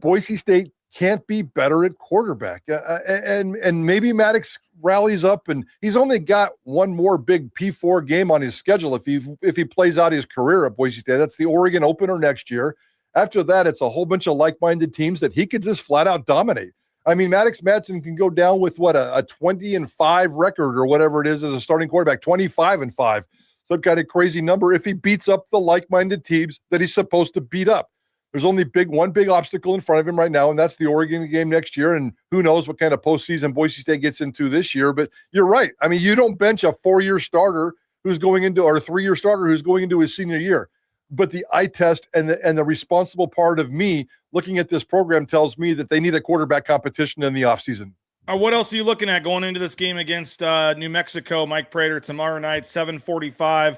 Boise State can't be better at quarterback. And maybe Maddux rallies up, and he's only got one more big P4 game on his schedule if he plays out his career at Boise State. That's the Oregon opener next year. After that, it's a whole bunch of like-minded teams that he could just flat out dominate. I mean, Maddux Madsen can go down with a 20-5 record or whatever it is as a starting quarterback, 25-5. Some kind of crazy number if he beats up the like-minded teams that he's supposed to beat up. There's only one big obstacle in front of him right now, and that's the Oregon game next year. And who knows what kind of postseason Boise State gets into this year. But you're right. I mean, you don't bench a 4-year starter or a 3-year starter who's going into his senior year. But the eye test and the responsible part of me looking at this program tells me that they need a quarterback competition in the offseason. What else are you looking at going into this game against New Mexico? Mike Prater tomorrow night, 7:45.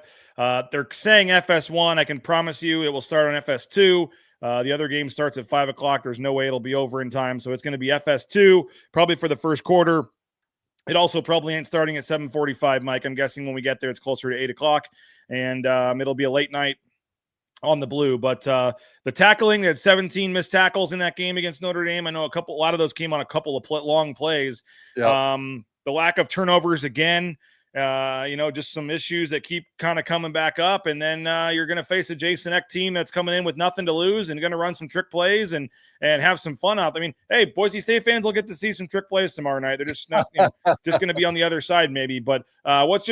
They're saying FS1. I can promise you it will start on FS2. The other game starts at 5 o'clock. There's no way it'll be over in time. So it's going to be FS2 probably for the first quarter. It also probably ain't starting at 7:45, Mike. I'm guessing when we get there, it's closer to 8 o'clock. And it'll be a late night on the blue. But the tackling, they had 17 missed tackles in that game against Notre Dame. I know a lot of those came on a couple of long plays. Yep. The lack of turnovers again, just some issues that keep kind of coming back up. And then you're going to face a Jason Eck team that's coming in with nothing to lose and going to run some trick plays and have some fun out. I mean, hey, Boise State fans will get to see some trick plays tomorrow night. They're just not just going to be on the other side maybe. But what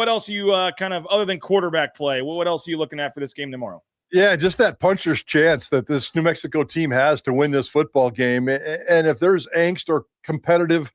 else are you kind of, other than quarterback play, what else are you looking at for this game tomorrow? Yeah, just that puncher's chance that this New Mexico team has to win this football game. And if there's angst or competitive,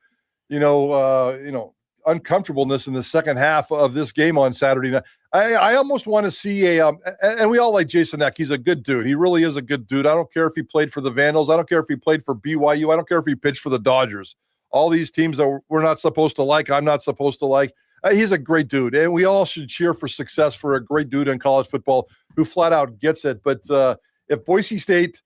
uncomfortableness in the second half of this game on Saturday night, I almost want to see and we all like Jason Eck. He's a good dude. He really is a good dude. I don't care if he played for the Vandals. I don't care if he played for BYU. I don't care if he pitched for the Dodgers. All these teams that we're not supposed to like, I'm not supposed to like. He's a great dude, and we all should cheer for success for a great dude in college football who flat out gets it. But if Boise State,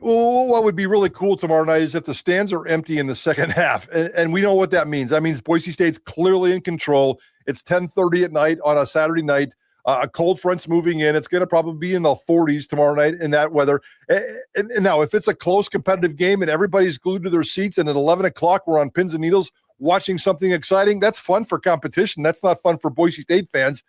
what would be really cool tomorrow night is if the stands are empty in the second half, and we know what that means. That means Boise State's clearly in control. It's 10:30 at night on a Saturday night. A cold front's moving in. It's going to probably be in the 40s tomorrow night in that weather. And now, if it's a close competitive game and everybody's glued to their seats and at 11 o'clock we're on pins and needles watching something exciting, that's fun for competition. That's not fun for Boise State fans.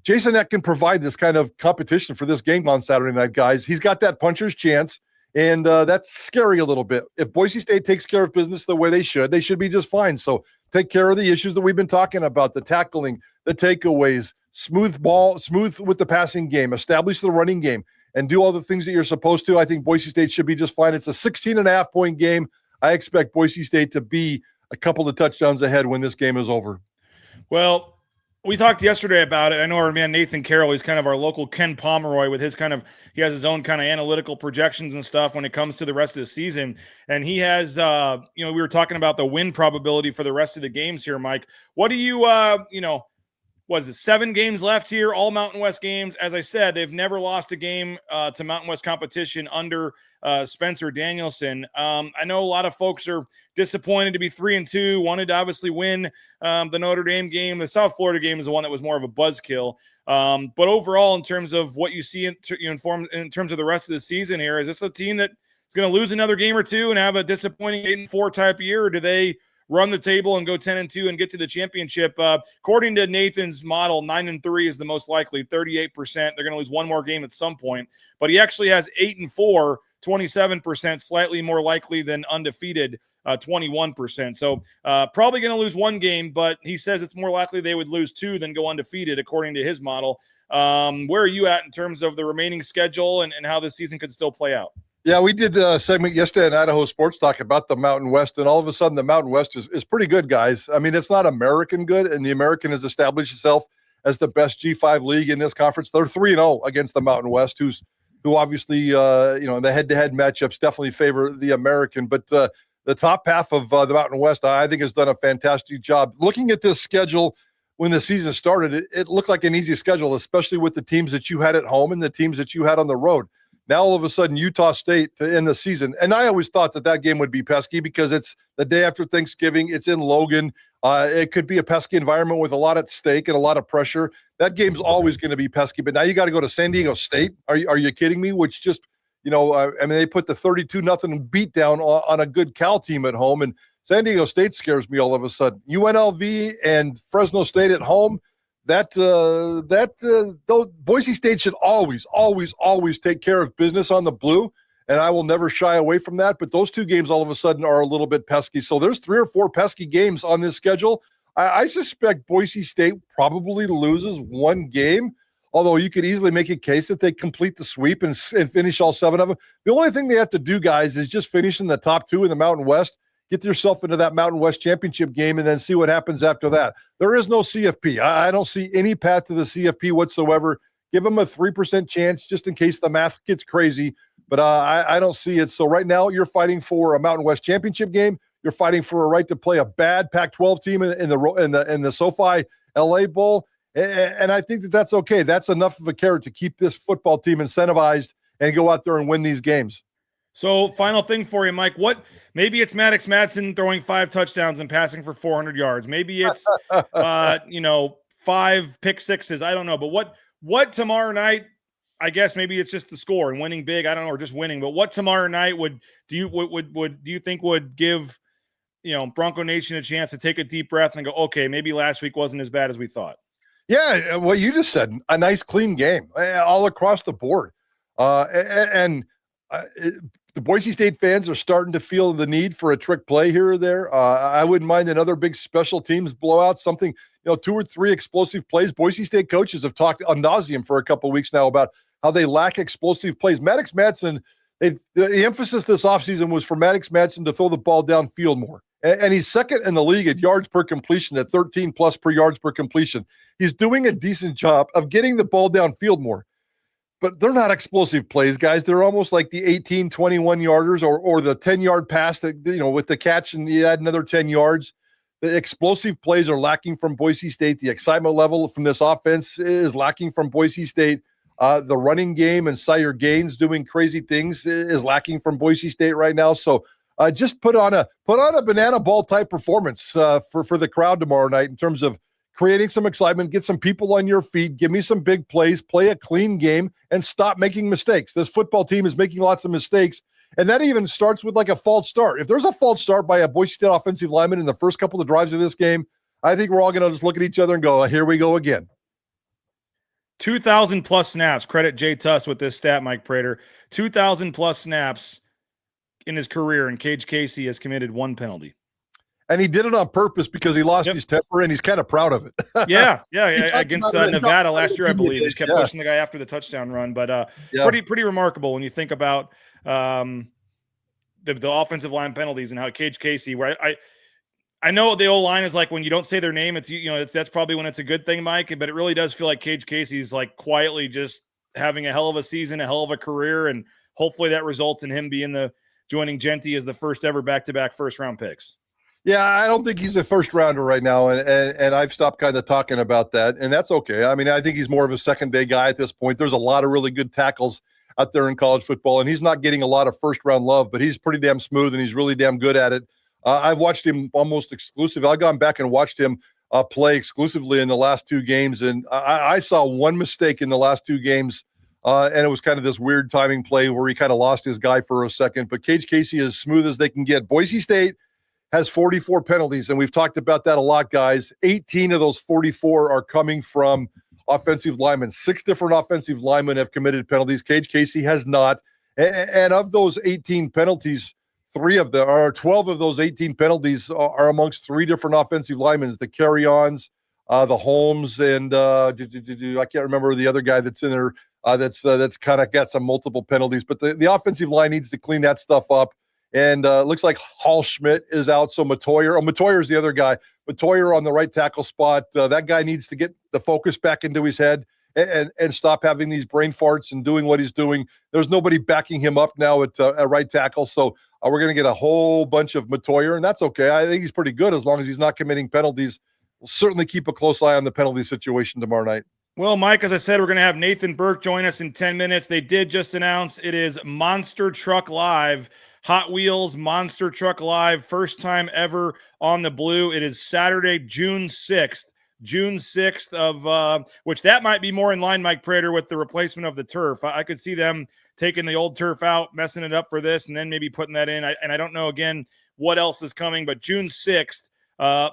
Jason Eck can provide this kind of competition for this game on Saturday night, guys. He's got that puncher's chance, and that's scary a little bit. If Boise State takes care of business the way they should be just fine. So take care of the issues that we've been talking about, the tackling, the takeaways, smooth with the passing game, establish the running game, and do all the things that you're supposed to. I think Boise State should be just fine. It's a 16.5-point game. I expect Boise State to be a couple of touchdowns ahead when this game is over. Well, we talked yesterday about it. I know our man Nathan Carroll, he's kind of our local Ken Pomeroy with his he has his own kind of analytical projections and stuff when it comes to the rest of the season. And he has, we were talking about the win probability for the rest of the games here, Mike. What do you, what is it, 7 games left here, all Mountain West games? As I said, they've never lost a game to Mountain West competition under Spencer Danielson. I know a lot of folks are disappointed to be 3-2, wanted to obviously win the Notre Dame game. The South Florida game is the one that was more of a buzzkill. But overall, in terms of what you see in terms of the rest of the season here, is this a team that is going to lose another game or two and have a disappointing 8-4 type year, or do they run the table and go 10-2 and get to the championship? According to Nathan's model, 9-3 is the most likely, 38%. They're going to lose one more game at some point, but he actually has 8-4, 27%, slightly more likely than undefeated, 21%. So probably going to lose one game, but he says it's more likely they would lose 2 than go undefeated, according to his model. Where are you at in terms of the remaining schedule and how this season could still play out? Yeah, we did a segment yesterday in Idaho Sports Talk about the Mountain West, and all of a sudden the Mountain West is pretty good, guys. I mean, it's not American good, and the American has established itself as the best G5 league in this conference. They're 3-0 against the Mountain West, who obviously, the head-to-head matchups definitely favor the American. But the top half of the Mountain West, I think, has done a fantastic job. Looking at this schedule when the season started, it looked like an easy schedule, especially with the teams that you had at home and the teams that you had on the road. Now, all of a sudden, Utah State to end the season. And I always thought that game would be pesky because it's the day after Thanksgiving. It's in Logan. It could be a pesky environment with a lot at stake and a lot of pressure. That game's always going to be pesky. But now you got to go to San Diego State. Are you kidding me? Which just, they put the 32-0 beat down on a good Cal team at home. And San Diego State scares me all of a sudden. UNLV and Fresno State at home. Boise State should always take care of business on the blue, and I will never shy away from that. But those 2 games all of a sudden are a little bit pesky. So there's 3 or 4 pesky games on this schedule. I suspect Boise State probably loses 1 game, although you could easily make a case that they complete the sweep and finish all 7 of them. The only thing they have to do, guys, is just finish in the top 2 in the Mountain West. Get yourself into that Mountain West championship game and then see what happens after that. There is no CFP. I don't see any path to the CFP whatsoever. Give them a 3% chance just in case the math gets crazy, but I don't see it. So right now you're fighting for a Mountain West championship game. You're fighting for a right to play a bad Pac-12 team in the SoFi LA Bowl, and I think that's okay. That's enough of a carrot to keep this football team incentivized and go out there and win these games. So final thing for you, Mike, maybe it's Maddux Madsen throwing 5 touchdowns and passing for 400 yards. Maybe it's, 5 pick sixes. I don't know. But what tomorrow night, I guess maybe it's just the score and winning big. I don't know, or just winning. But what tomorrow night do you think would give Bronco Nation a chance to take a deep breath and go, okay, maybe last week wasn't as bad as we thought? Yeah, what you just said, a nice clean game all across the board. The Boise State fans are starting to feel the need for a trick play here or there. I wouldn't mind another big special teams blowout, something, 2 or 3 explosive plays. Boise State coaches have talked ad nauseum for a couple of weeks now about how they lack explosive plays. Maddux Madsen, the emphasis this offseason was for Maddux Madsen to throw the ball downfield more. And he's second in the league at yards per completion at 13 plus per yards per completion. He's doing a decent job of getting the ball downfield more. But they're not explosive plays, guys. They're almost like the 18, 21-yarders or the 10-yard pass that, with the catch and you add another 10 yards. The explosive plays are lacking from Boise State. The excitement level from this offense is lacking from Boise State. The running game and Sire Gaines doing crazy things is lacking from Boise State right now. So just put on a banana ball type performance for the crowd tomorrow night in terms of creating some excitement, get some people on your feet, give me some big plays, play a clean game, and stop making mistakes. This football team is making lots of mistakes, and that even starts with like a false start. If there's a false start by a Boise State offensive lineman in the first couple of drives of this game, I think we're all going to just look at each other and go, here we go again. 2,000 plus snaps. Credit Jay Tuss with this stat, Mike Prater. 2,000 plus snaps in his career, and Cage Casey has committed 1 penalty. And he did it on purpose because he lost his temper, and he's kind of proud of it. yeah. Against Nevada last year, I believe. He just kept pushing the guy after the touchdown run. But pretty remarkable when you think about the offensive line penalties and how Cage Casey, where I know the O-line is like when you don't say their name, that's probably when it's a good thing, Mike. But it really does feel like Cage Casey's like quietly just having a hell of a season, a hell of a career, and hopefully that results in him joining Genty as the first ever back-to-back first-round picks. Yeah, I don't think he's a first rounder right now, and I've stopped kind of talking about that, and that's okay. I mean, I think he's more of a second-day guy at this point. There's a lot of really good tackles out there in college football, and he's not getting a lot of first-round love, but he's pretty damn smooth, and he's really damn good at it. I've watched him almost exclusively. I've gone back and watched him play exclusively in the last 2 games, and I saw one mistake in the last 2 games, and it was kind of this weird timing play where he kind of lost his guy for a second. But Cage Casey is smooth as they can get. Boise State has 44 penalties, and we've talked about that a lot, guys. 18 of those 44 are coming from offensive linemen. 6 different offensive linemen have committed penalties. Cage Casey has not. And of those 18 penalties, 12 of those 18 penalties are amongst 3 different offensive linemen, the carry-ons, the Holmes, and I can't remember the other guy that's in there that's kind of got some multiple penalties. But the offensive line needs to clean that stuff up. And looks like Hall Schmidt is out. So Matoyer is the other guy. Matoyer on the right tackle spot. That guy needs to get the focus back into his head and stop having these brain farts and doing what he's doing. There's nobody backing him up now at right tackle. So we're going to get a whole bunch of Matoyer, and that's okay. I think he's pretty good as long as he's not committing penalties. We'll certainly keep a close eye on the penalty situation tomorrow night. Well, Mike, as I said, we're going to have Nathan Burke join us in 10 minutes. They did just announce it is Monster Truck Live. Hot Wheels Monster Truck Live, first time ever on the Blue. It is Saturday, June 6th. June 6th of which that might be more in line, Mike Prater, with the replacement of the turf. I could see them taking the old turf out, messing it up for this, and then maybe putting that in. I don't know, again, what else is coming, but June 6th,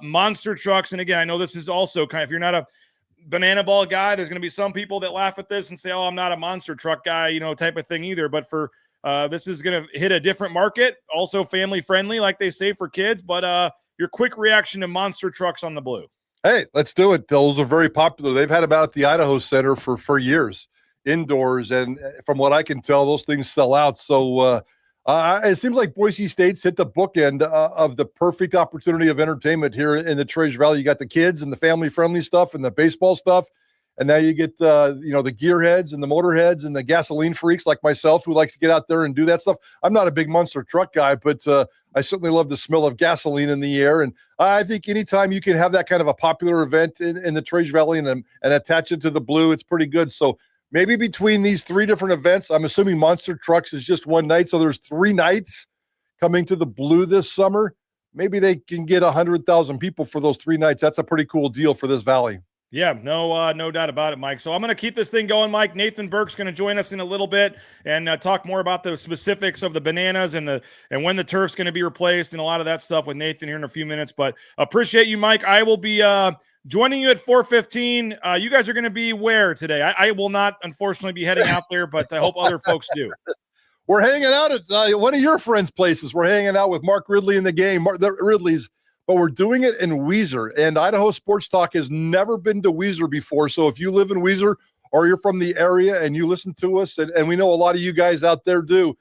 monster trucks. And again, I know this is also kind of, if you're not a banana ball guy, there's going to be some people that laugh at this and say, oh, I'm not a monster truck guy, type of thing either. But for this is going to hit a different market, also family friendly, like they say for kids. But your quick reaction to monster trucks on the Blue. Hey, let's do it. Those are very popular. They've had about at the Idaho Center for years indoors. And from what I can tell, those things sell out. So it seems like Boise State's hit the bookend of the perfect opportunity of entertainment here in the Treasure Valley. You got the kids and the family-friendly stuff and the baseball stuff. And now you get, the gearheads and the motorheads and the gasoline freaks like myself who likes to get out there and do that stuff. I'm not a big monster truck guy, but I certainly love the smell of gasoline in the air. And I think anytime you can have that kind of a popular event in the Treasure Valley and attach it to the Blue, it's pretty good. So maybe between these 3 different events, I'm assuming monster trucks is just one night. So there's 3 nights coming to the Blue this summer. Maybe they can get 100,000 people for those 3 nights. That's a pretty cool deal for this valley. Yeah, no doubt about it, Mike. So I'm going to keep this thing going, Mike. Nathan Burke's going to join us in a little bit and talk more about the specifics of the bananas and when the turf's going to be replaced and a lot of that stuff with Nathan here in a few minutes. But appreciate you, Mike. I will be joining you at 4:15. You guys are going to be where today? I will not, unfortunately, be heading out there, but I hope other folks do. We're hanging out at one of your friends' places. We're hanging out with Mark Ridley in the game, the Ridleys. But we're doing it in Weiser, and Idaho Sports Talk has never been to Weiser before. So if you live in Weiser or you're from the area and you listen to us, and we know a lot of you guys out there do,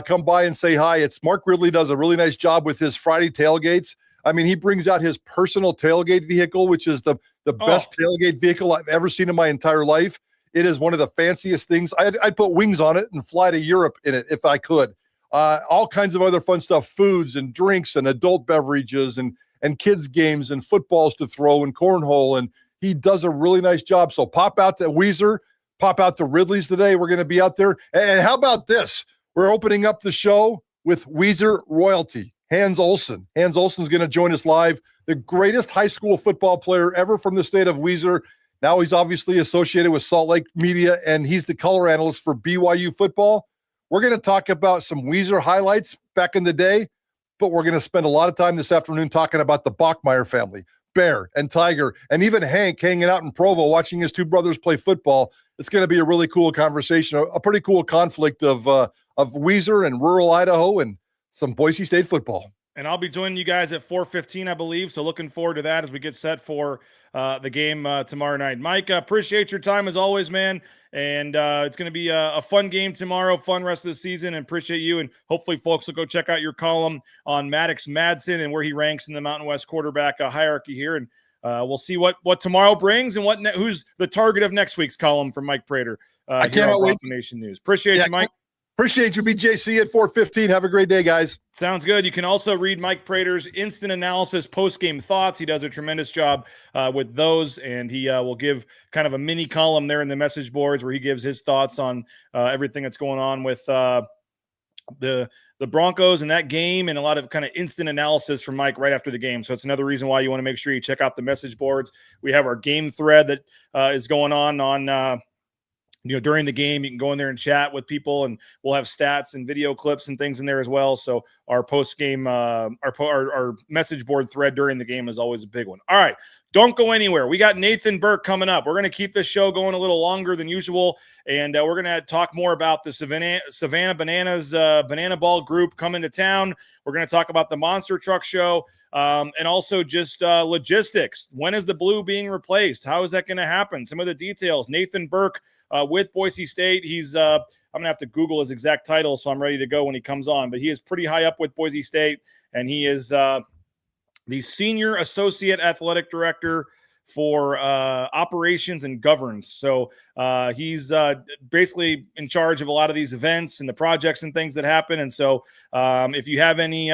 come by and say hi. It's Mark Ridley does a really nice job with his Friday tailgates. I mean, he brings out his personal tailgate vehicle, which is the best tailgate vehicle I've ever seen in my entire life. It is one of the fanciest things. I'd put wings on it and fly to Europe in it if I could. All kinds of other fun stuff, foods and drinks and adult beverages and kids games and footballs to throw and cornhole. And he does a really nice job. So pop out to Weiser, pop out to Ridley's today. We're going to be out there. And how about this? We're opening up the show with Weiser royalty. Hans Olsen. Hans Olsen's going to join us live. The greatest high school football player ever from the state of Weiser. Now he's obviously associated with Salt Lake Media, and he's the color analyst for BYU football. We're going to talk about some Weiser highlights back in the day, but we're going to spend a lot of time this afternoon talking about the Bachmeyer family, Bear and Tiger, and even Hank hanging out in Provo watching his two brothers play football. It's going to be a really cool conversation, a pretty cool conflict of Weiser and rural Idaho and some Boise State football. And I'll be joining you guys at 4:15, I believe. So looking forward to that as we get set for the game tomorrow night. Mike, appreciate your time as always, man. And it's going to be a fun game tomorrow, fun rest of the season, and appreciate you. And hopefully folks will go check out your column on Maddux Madsen and where he ranks in the Mountain West quarterback hierarchy here. And we'll see what tomorrow brings and who's the target of next week's column from Mike Prater. I cannot wait. Bronco Nation News. Appreciate you, Mike. Appreciate you, BJC, at 4:15. Have a great day, guys. Sounds good. You can also read Mike Prater's instant analysis post-game thoughts. He does a tremendous job with those, and he will give kind of a mini column there in the message boards where he gives his thoughts on everything that's going on with the Broncos and that game, and a lot of kind of instant analysis from Mike right after the game. So it's another reason why you want to make sure you check out the message boards. We have our game thread that is going on during the game. You can go in there and chat with people, and we'll have stats and video clips and things in there as well. So our post-game, our message board thread during the game is always a big one. All right, don't go anywhere. We got Nathan Burke coming up. We're going to keep this show going a little longer than usual, and we're going to talk more about the Savannah Bananas Banana Ball group coming to town. We're going to talk about the Monster Truck Show, and also just logistics. When is the blue being replaced? How is that going to happen? Some of the details. Nathan Burke with Boise State. He's I'm going to have to Google his exact title, so I'm ready to go when he comes on. But he is pretty high up with Boise State, and he is the Senior Associate Athletic Director for operations and governance. So he's basically in charge of a lot of these events and the projects and things that happen. And so if you have any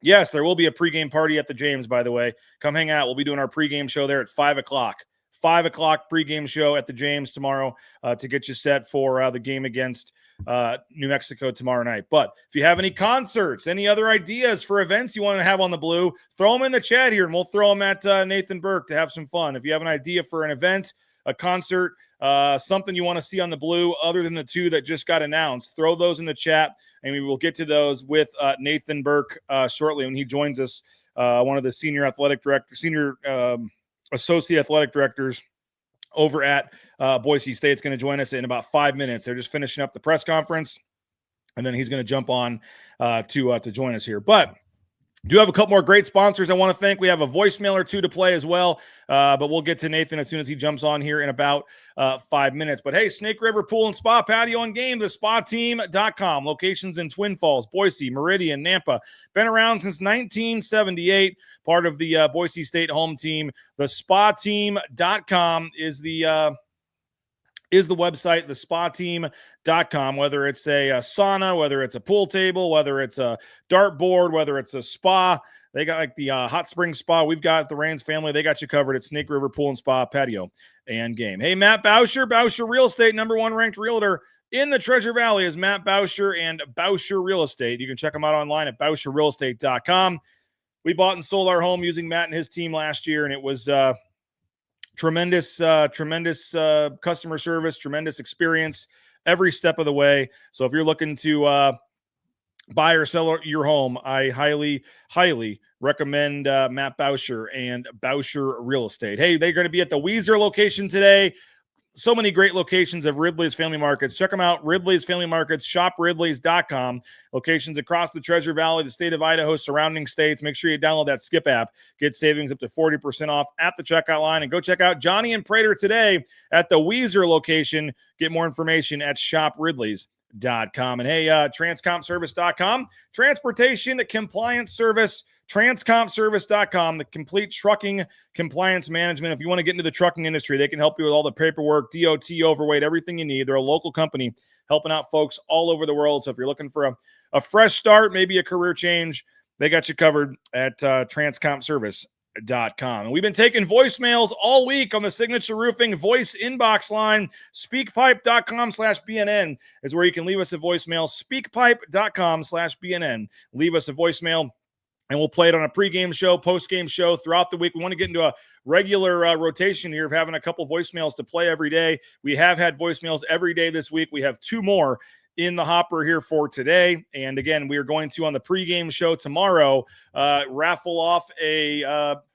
yes, there will be a pregame party at the James, by the way. Come hang out. We'll be doing our pregame show there at 5 o'clock. 5 o'clock pregame show at the James tomorrow to get you set for the game against New Mexico tomorrow night. But if you have any concerts, any other ideas for events you want to have on the blue, throw them in the chat here, and we'll throw them at Nathan Burke to have some fun. If you have an idea for an event, a concert, something you want to see on the blue other than the two that just got announced, throw those in the chat, and we will get to those with Nathan Burke shortly when he joins us, one of the senior associate athletic directors over at Boise State. Is going to join us in about 5 minutes. They're just finishing up the press conference, and then he's going to jump on to join us here. But do have a couple more great sponsors I want to thank. We have a voicemail or two to play as well, but we'll get to Nathan as soon as he jumps on here in about 5 minutes. But hey, Snake River Pool and Spa Patio and Game, thespateam.com. Locations in Twin Falls, Boise, Meridian, Nampa. Been around since 1978, part of the Boise State home team. Thespateam.com is the website, thespateam.com, whether it's a sauna, whether it's a pool table, whether it's a dartboard, whether it's a spa. They got like the hot spring spa we've got at the Rains family. They got you covered at Snake River Pool and Spa Patio and Game. Hey, Matt Bauscher, Bauscher Real Estate, #1 ranked realtor in the Treasure Valley is Matt Bauscher and Bauscher Real Estate. You can check them out online at bauscherrealestate.com. We bought and sold our home using Matt and his team last year, and it was tremendous customer service, tremendous experience every step of the way. So if you're looking to buy or sell your home, I highly recommend Matt Bauscher and Bauscher Real Estate. Hey, they're going to be at the Weiser location today. So many great locations of Ridley's Family Markets. Check them out, Ridley's Family Markets, shopridleys.com. Locations across the Treasure Valley, the state of Idaho, surrounding states. Make sure you download that Skip app. Get savings up to 40% off at the checkout line. And go check out Johnny and Prater today at the Weiser location. Get more information at shopridleys.com. And hey, transcompservice.com, transportation compliance service, transcompservice.com, the complete trucking compliance management. If you want to get into the trucking industry, they can help you with all the paperwork, DOT, overweight, everything you need. They're a local company helping out folks all over the world. So if you're looking for a fresh start, maybe a career change, they got you covered at transcompservice.com. And we've been taking voicemails all week on the Signature Roofing voice inbox line. Speakpipe.com/BNN is where you can leave us a voicemail. Speakpipe.com/BNN. Leave us a voicemail, and we'll play it on a pregame show, postgame show throughout the week. We want to get into a regular rotation here of having a couple voicemails to play every day. We have had voicemails every day this week. We have 2 more in the hopper here for today. And again, we are going to, on the pregame show tomorrow, raffle off a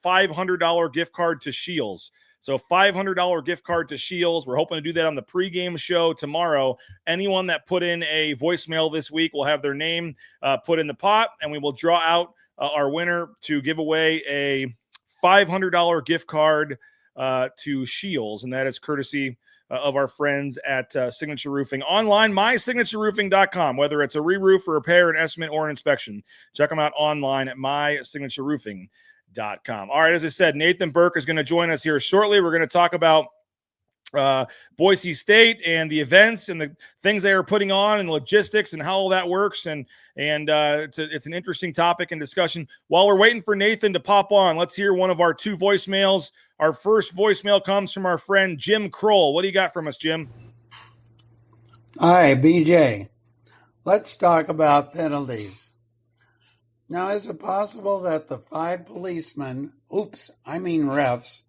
$500 gift card to Shields. So $500 gift card to Shields. We're hoping to do that on the pregame show tomorrow. Anyone that put in a voicemail this week will have their name put in the pot, and we will draw out our winner to give away a $500 gift card to Shields, and that is courtesy of our friends at Signature Roofing. Online, mysignatureroofing.com, whether it's a re-roof, a repair, an estimate, or an inspection. Check them out online at mysignatureroofing.com. All right, as I said, Nathan Burke is going to join us here shortly. We're going to talk about Boise State and the events and the things they are putting on and logistics and how all that works. And it's an interesting topic and discussion. While we're waiting for Nathan to pop on, let's hear one of our 2 voicemails. Our first voicemail comes from our friend Jim Kroll. What do you got from us, Jim? Hi, BJ. Let's talk about penalties. Now, is it possible that the 5 policemen, refs,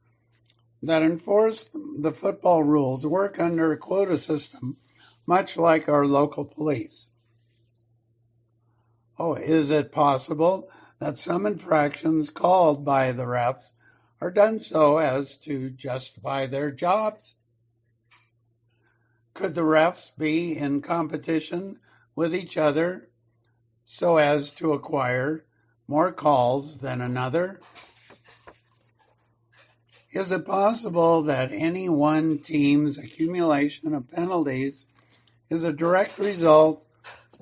that enforce the football rules work under a quota system, much like our local police? Is it possible that some infractions called by the refs are done so as to justify their jobs? Could the refs be in competition with each other so as to acquire more calls than another? Is it possible that any one team's accumulation of penalties is a direct result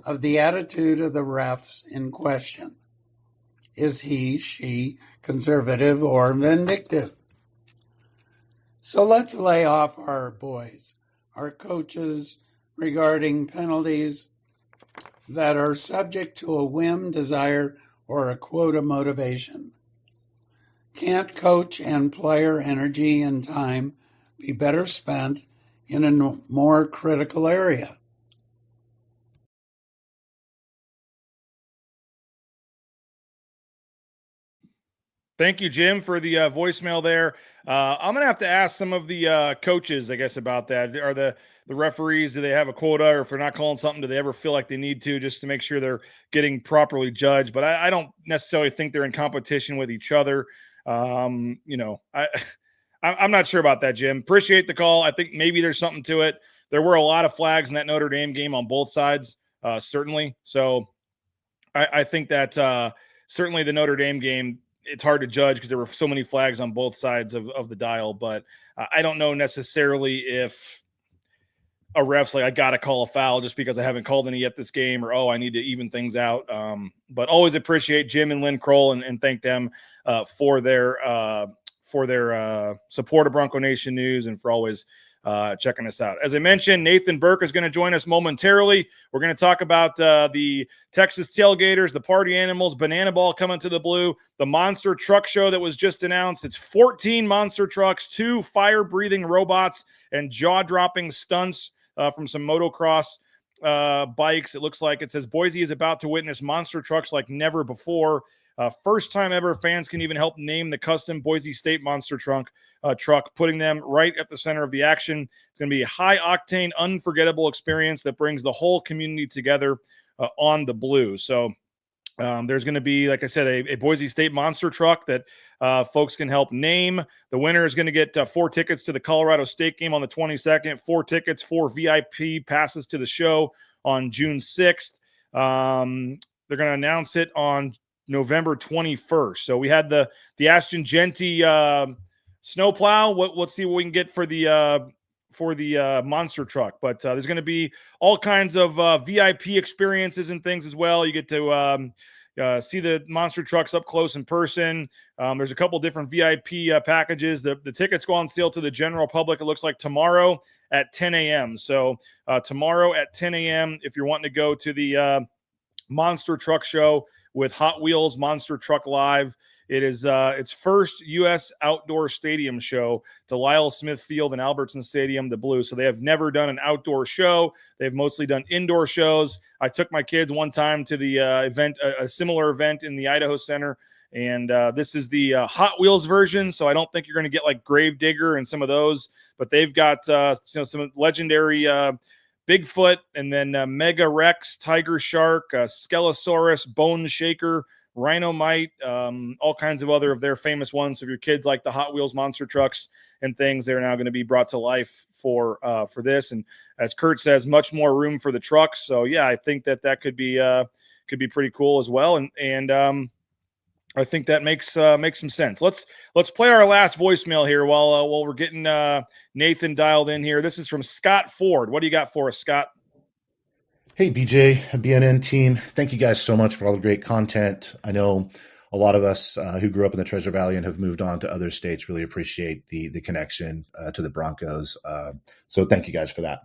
of the attitude of the refs in question? Is he, she conservative or vindictive? So let's lay off our boys, our coaches, regarding penalties that are subject to a whim, desire, or a quota motivation. Can't coach and player energy and time be better spent in a more critical area? Thank you, Jim, for the voicemail there. I'm going to have to ask some of the coaches, I guess, about that. Are the referees, do they have a quota, or if they're not calling something, do they ever feel like they need to, just to make sure they're getting properly judged? But I don't necessarily think they're in competition with each other. I'm not sure about that, Jim. Appreciate the call. I think maybe there's something to it. There were a lot of flags in that Notre Dame game on both sides, certainly. So I think that certainly the Notre Dame game, it's hard to judge because there were so many flags on both sides of the dial. But I don't know necessarily if a ref's like, I got to call a foul just because I haven't called any yet this game, or, I need to even things out. But always appreciate Jim and Lynn Kroll and thank them for their support of Bronco Nation News and for always checking us out. As I mentioned, Nathan Burke is going to join us momentarily. We're going to talk about the Texas Tailgaters, the Party Animals, Banana Ball coming to the Blue, the Monster Truck Show that was just announced. It's 14 monster trucks, 2 fire-breathing robots, and jaw-dropping stunts from some motocross bikes. It looks like it says Boise is about to witness monster trucks like never before. First time ever, fans can even help name the custom Boise State monster truck, putting them right at the center of the action. It's going to be a high-octane, unforgettable experience that brings the whole community together on the blue. So there's going to be, like I said, a Boise State monster truck that folks can help name. The winner is going to get 4 tickets to the Colorado State game on the 22nd, 4 tickets, 4 VIP passes to the show on June 6th. They're going to announce it on November 21st. So we had the Ashton Genty snowplow. Let's see what we can get for the monster truck. But there's going to be all kinds of VIP experiences and things as well. You get to see the monster trucks up close in person. There's a couple different VIP packages. The tickets go on sale to the general public, it looks like tomorrow at 10 a.m. So tomorrow at 10 a.m., if you're wanting to go to the monster truck show with Hot Wheels Monster Truck Live. It is its first U.S. outdoor stadium show to Lyle Smith Field and Albertson Stadium, the Blue. So they have never done an outdoor show. They've mostly done indoor shows. I took my kids one time to the event, a similar event in the Idaho Center, and this is the Hot Wheels version. So I don't think you're going to get like Gravedigger and some of those, but they've got some legendary Bigfoot, and then Mega Rex, Tiger Shark, Skelosaurus, Bone Shaker, Rhinomite, all kinds of other of their famous ones. So if your kids like the Hot Wheels monster trucks and things, they're now going to be brought to life for this. And as Kurt says, much more room for the trucks. So yeah, I think that could be pretty cool as well. And I think that makes some sense. Let's play our last voicemail here while we're getting Nathan dialed in here. This is from Scott Ford. What do you got for us, Scott? Hey, BJ, BNN team. Thank you guys so much for all the great content. I know a lot of us who grew up in the Treasure Valley and have moved on to other states really appreciate the connection to the Broncos. So thank you guys for that.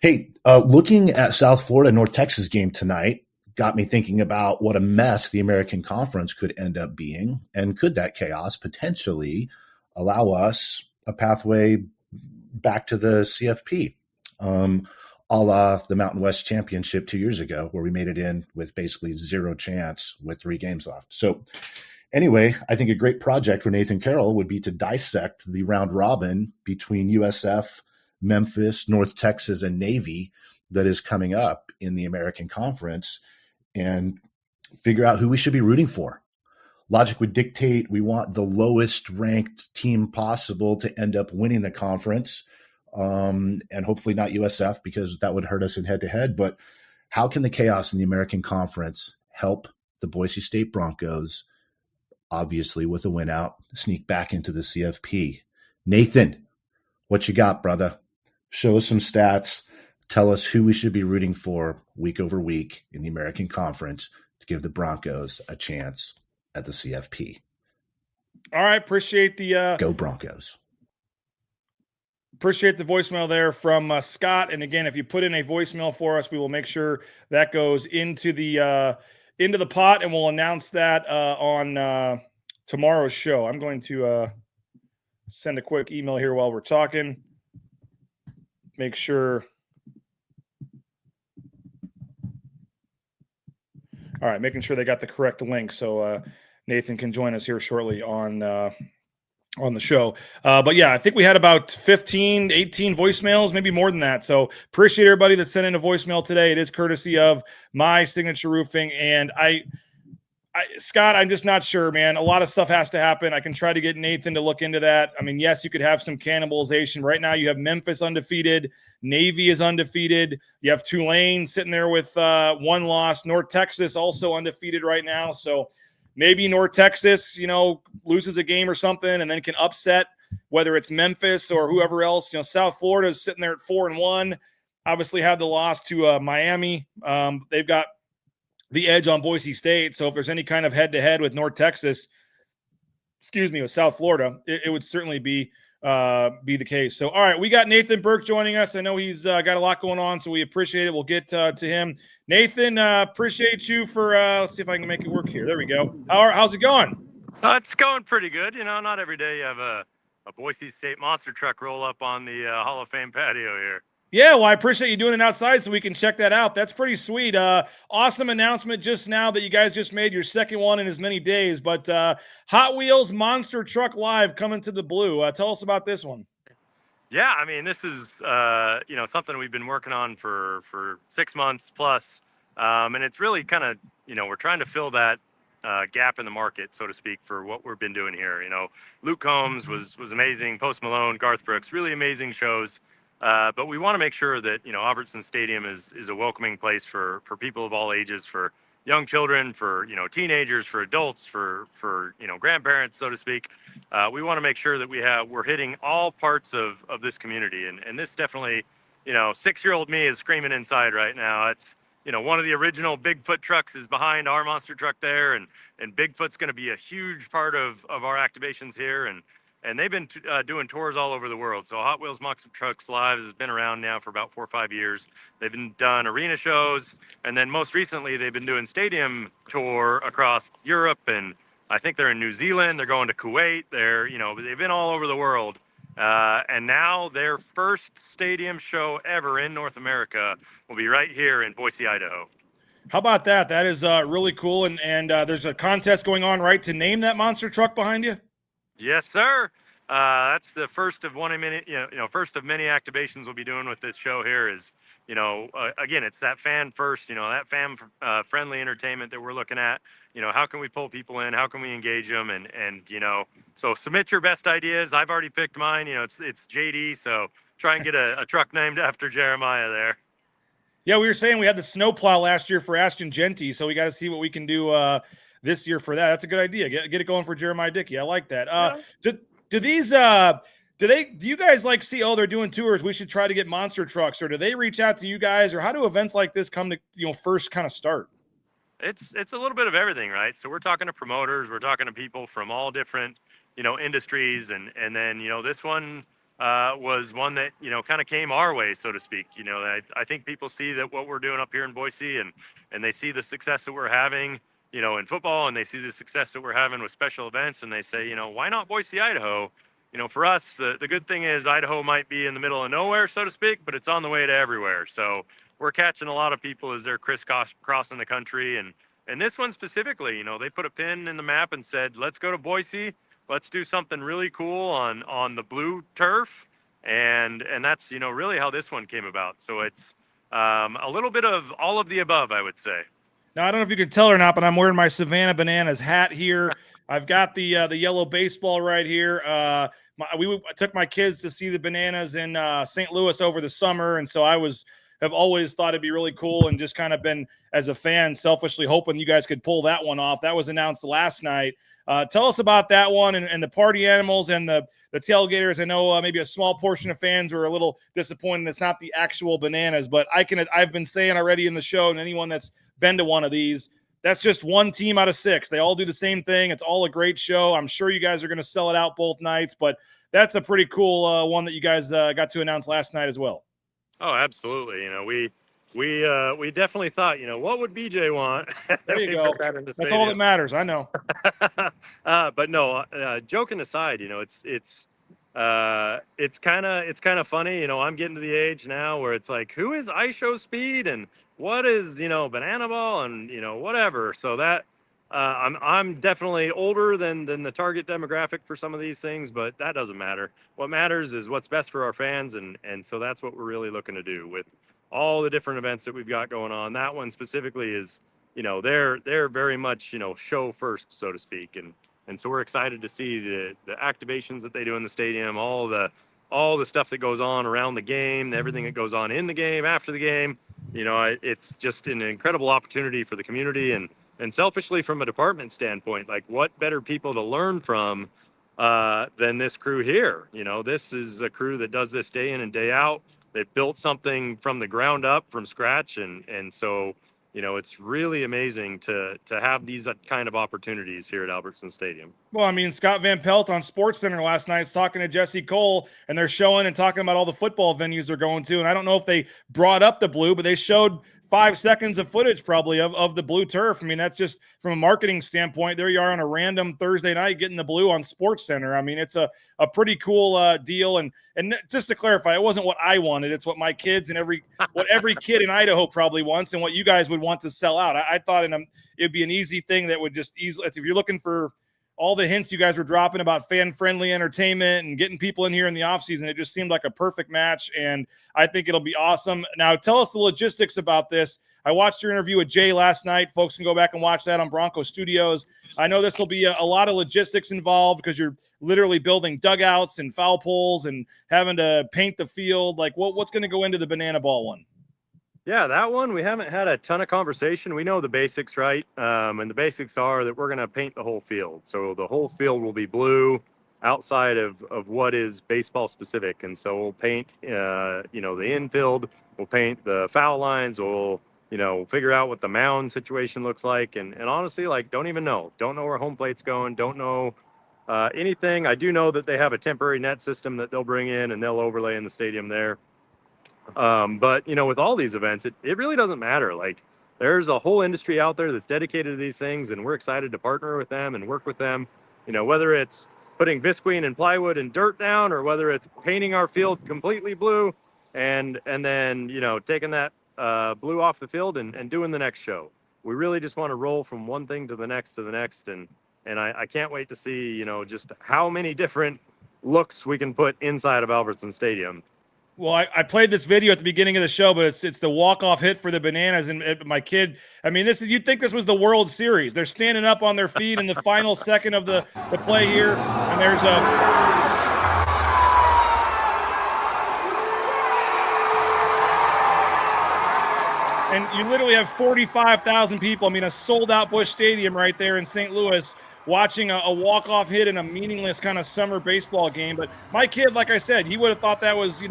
Hey, looking at South Florida, North Texas game tonight got me thinking about what a mess the American Conference could end up being, and could that chaos potentially allow us a pathway back to the CFP, a la the Mountain West Championship 2 years ago, where we made it in with basically zero chance with 3 games left. So anyway, I think a great project for Nathan Carroll would be to dissect the round robin between USF, Memphis, North Texas, and Navy that is coming up in the American Conference, and figure out who we should be rooting for. Logic would dictate we want the lowest ranked team possible to end up winning the conference, and hopefully not USF, because that would hurt us in head-to-head. But how can the chaos in the American Conference help the Boise State Broncos, obviously with a win out, sneak back into the CFP? Nathan, what you got, brother? Show us some stats. Tell us who we should be rooting for week over week in the American Conference to give the Broncos a chance at the CFP. All right. Appreciate the Go Broncos. Appreciate the voicemail there from Scott. And again, if you put in a voicemail for us, we will make sure that goes into the pot, and we'll announce that on tomorrow's show. I'm going to send a quick email here while we're talking. Make sure. All right, making sure they got the correct link so Nathan can join us here shortly on the show. But yeah, I think we had about 15, 18 voicemails, maybe more than that. So appreciate everybody that sent in a voicemail today. It is courtesy of My Signature Roofing. And Scott, I'm just not sure, man. A lot of stuff has to happen. I can try to get Nathan to look into that. I mean, yes, you could have some cannibalization. Right now you have Memphis undefeated. Navy is undefeated. You have Tulane sitting there with 1 loss. North Texas also undefeated right now. So maybe North Texas, loses a game or something and then can upset, whether it's Memphis or whoever else. South Florida is sitting there at 4-1. Obviously had the loss to Miami. They've got the edge on Boise State. So if there's any kind of head-to-head with North Texas, with South Florida, it would certainly be the case. So, all right, we got Nathan Burke joining us. I know he's got a lot going on, so we appreciate it. We'll get to him. Nathan, appreciate you for let's see if I can make it work here. There we go. How's it going? It's going pretty good. Not every day you have a Boise State monster truck roll up on the Hall of Fame patio here. Yeah, well, I appreciate you doing it outside so we can check that out. That's pretty sweet. Awesome announcement just now that you guys just made your second one in as many days. But Hot Wheels Monster Truck Live coming to the Blue. Tell us about this one. Yeah, I mean, this is something we've been working on for 6 months plus, and it's really kind of we're trying to fill that gap in the market, so to speak, for what we've been doing here. Luke Combs was amazing, Post Malone, Garth Brooks, really amazing shows. But we want to make sure that Albertson Stadium is a welcoming place for people of all ages, for young children, for teenagers, for adults, for grandparents, so to speak. We want to make sure that we're hitting all parts of this community, and this definitely 6-year-old me is screaming inside right now. It's one of the original Bigfoot trucks is behind our monster truck there, and Bigfoot's going to be a huge part of our activations here, and they've been doing tours all over the world. So Hot Wheels Monster Trucks Live has been around now for about 4 or 5 years. They've been done arena shows, and then most recently they've been doing stadium tour across Europe, and I think they're in New Zealand. They're going to Kuwait. They've been all over the world. And now their first stadium show ever in North America will be right here in Boise, Idaho. How about that? That is really cool. And there's a contest going on, right, to name that monster truck behind you? Yes, sir. That's the first of first of many activations we'll be doing with this show here is, again, it's that fan first, that fan friendly entertainment that we're looking at. How can we pull people in? How can we engage them? And so submit your best ideas. I've already picked mine. It's JD. So try and get a truck named after Jeremiah there. Yeah, we were saying we had the snowplow last year for Ashton Genty, so we got to see what we can do this year for that. That's a good idea. Get it going for Jeremiah Dickey. I like that. Do you guys see, they're doing tours, we should try to get monster trucks, or do they reach out to you guys, or how do events like this come to first kind of start? It's a little bit of everything, right? So we're talking to promoters, we're talking to people from all different industries, and then this one was one that kind of came our way, so to speak. I think people see that what we're doing up here in Boise, and they see the success that we're having in football, and they see the success that we're having with special events, and they say, why not Boise, Idaho? For us, the good thing is Idaho might be in the middle of nowhere, so to speak, but it's on the way to everywhere. So we're catching a lot of people as they're crisscrossing the country. And this one specifically, they put a pin in the map and said, let's go to Boise. Let's do something really cool on the blue turf. And that's, really how this one came about. So it's a little bit of all of the above, I would say. Now, I don't know if you can tell or not, but I'm wearing my Savannah Bananas hat here. I've got the yellow baseball right here. I took my kids to see the Bananas in St. Louis over the summer, and so have always thought it'd be really cool, and just kind of been, as a fan, selfishly hoping you guys could pull that one off. That was announced last night. Tell us about that one and the party animals and the tailgaters. I know maybe a small portion of fans were a little disappointed it's not the actual Bananas, but I've been saying already in the show, and anyone that's been to one of these, that's just one team out of 6. They all do the same thing. It's all a great show. I'm sure you guys are going to sell it out both nights, but that's a pretty cool one that you guys got to announce last night as well. Oh, absolutely. We definitely thought, what would BJ want? There you go. That's all that matters. I know. But no, joking aside, it's kind of funny. I'm getting to the age now where it's like, who is iShow Speed and what is, Banana Ball and, whatever. So that I'm definitely older than the target demographic for some of these things, but that doesn't matter. What matters is what's best for our fans. And so that's what we're really looking to do with all the different events that we've got going on. That one specifically is, they're very much, show first, so to speak. And so we're excited to see the activations that they do in the stadium, all the stuff that goes on around the game, everything that goes on in the game, after the game. It's just an incredible opportunity for the community, and selfishly from a department standpoint, like what better people to learn from than this crew here. This is a crew that does this day in and day out. They've built something from the ground up, from scratch, and so it's really amazing to have these kind of opportunities here at Albertson Stadium. Well, I mean, Scott Van Pelt on SportsCenter last night is talking to Jesse Cole, and they're showing and talking about all the football venues they're going to. And I don't know if they brought up the blue, but they showed 5 seconds of footage probably of the blue turf. I mean, that's just from a marketing standpoint. There you are on a random Thursday night getting the blue on Sports Center. I mean, it's a pretty cool deal. And just to clarify, it wasn't what I wanted. It's what my kids and what every kid in Idaho probably wants and what you guys would want to sell out. I thought it'd be an easy thing that would just easily, if you're looking for all the hints you guys were dropping about fan-friendly entertainment and getting people in here in the offseason, it just seemed like a perfect match, and I think it'll be awesome. Now, tell us the logistics about this. I watched your interview with Jay last night. Folks can go back and watch that on Bronco Studios. I know this will be a lot of logistics involved because you're literally building dugouts and foul poles and having to paint the field. Like, what's going to go into the banana ball one? Yeah, that one, we haven't had a ton of conversation. We know the basics, right? And the basics are that we're going to paint the whole field. So the whole field will be blue outside of what is baseball specific. And so we'll paint, the infield, we'll paint the foul lines, we'll, figure out what the mound situation looks like. And honestly, like, don't know where home plate's going, don't know anything. I do know that they have a temporary net system that they'll bring in and they'll overlay in the stadium there. But with all these events, it really doesn't matter. Like, there's a whole industry out there that's dedicated to these things, and we're excited to partner with them and work with them. Whether it's putting visqueen and plywood and dirt down, or whether it's painting our field completely blue and then taking that blue off the field and doing the next show. We really just want to roll from one thing to the next and I can't wait to see just how many different looks we can put inside of Albertson Stadium. Well, I played this video at the beginning of the show, but it's the walk-off hit for the Bananas, and my kid. I mean, you'd think this was the World Series. They're standing up on their feet in the final second of the play here, and there's and you literally have 45,000 people. I mean, a sold-out Busch Stadium right there in St. Louis, watching a walk-off hit in a meaningless kind of summer baseball game. But my kid, like I said, he would have thought that was,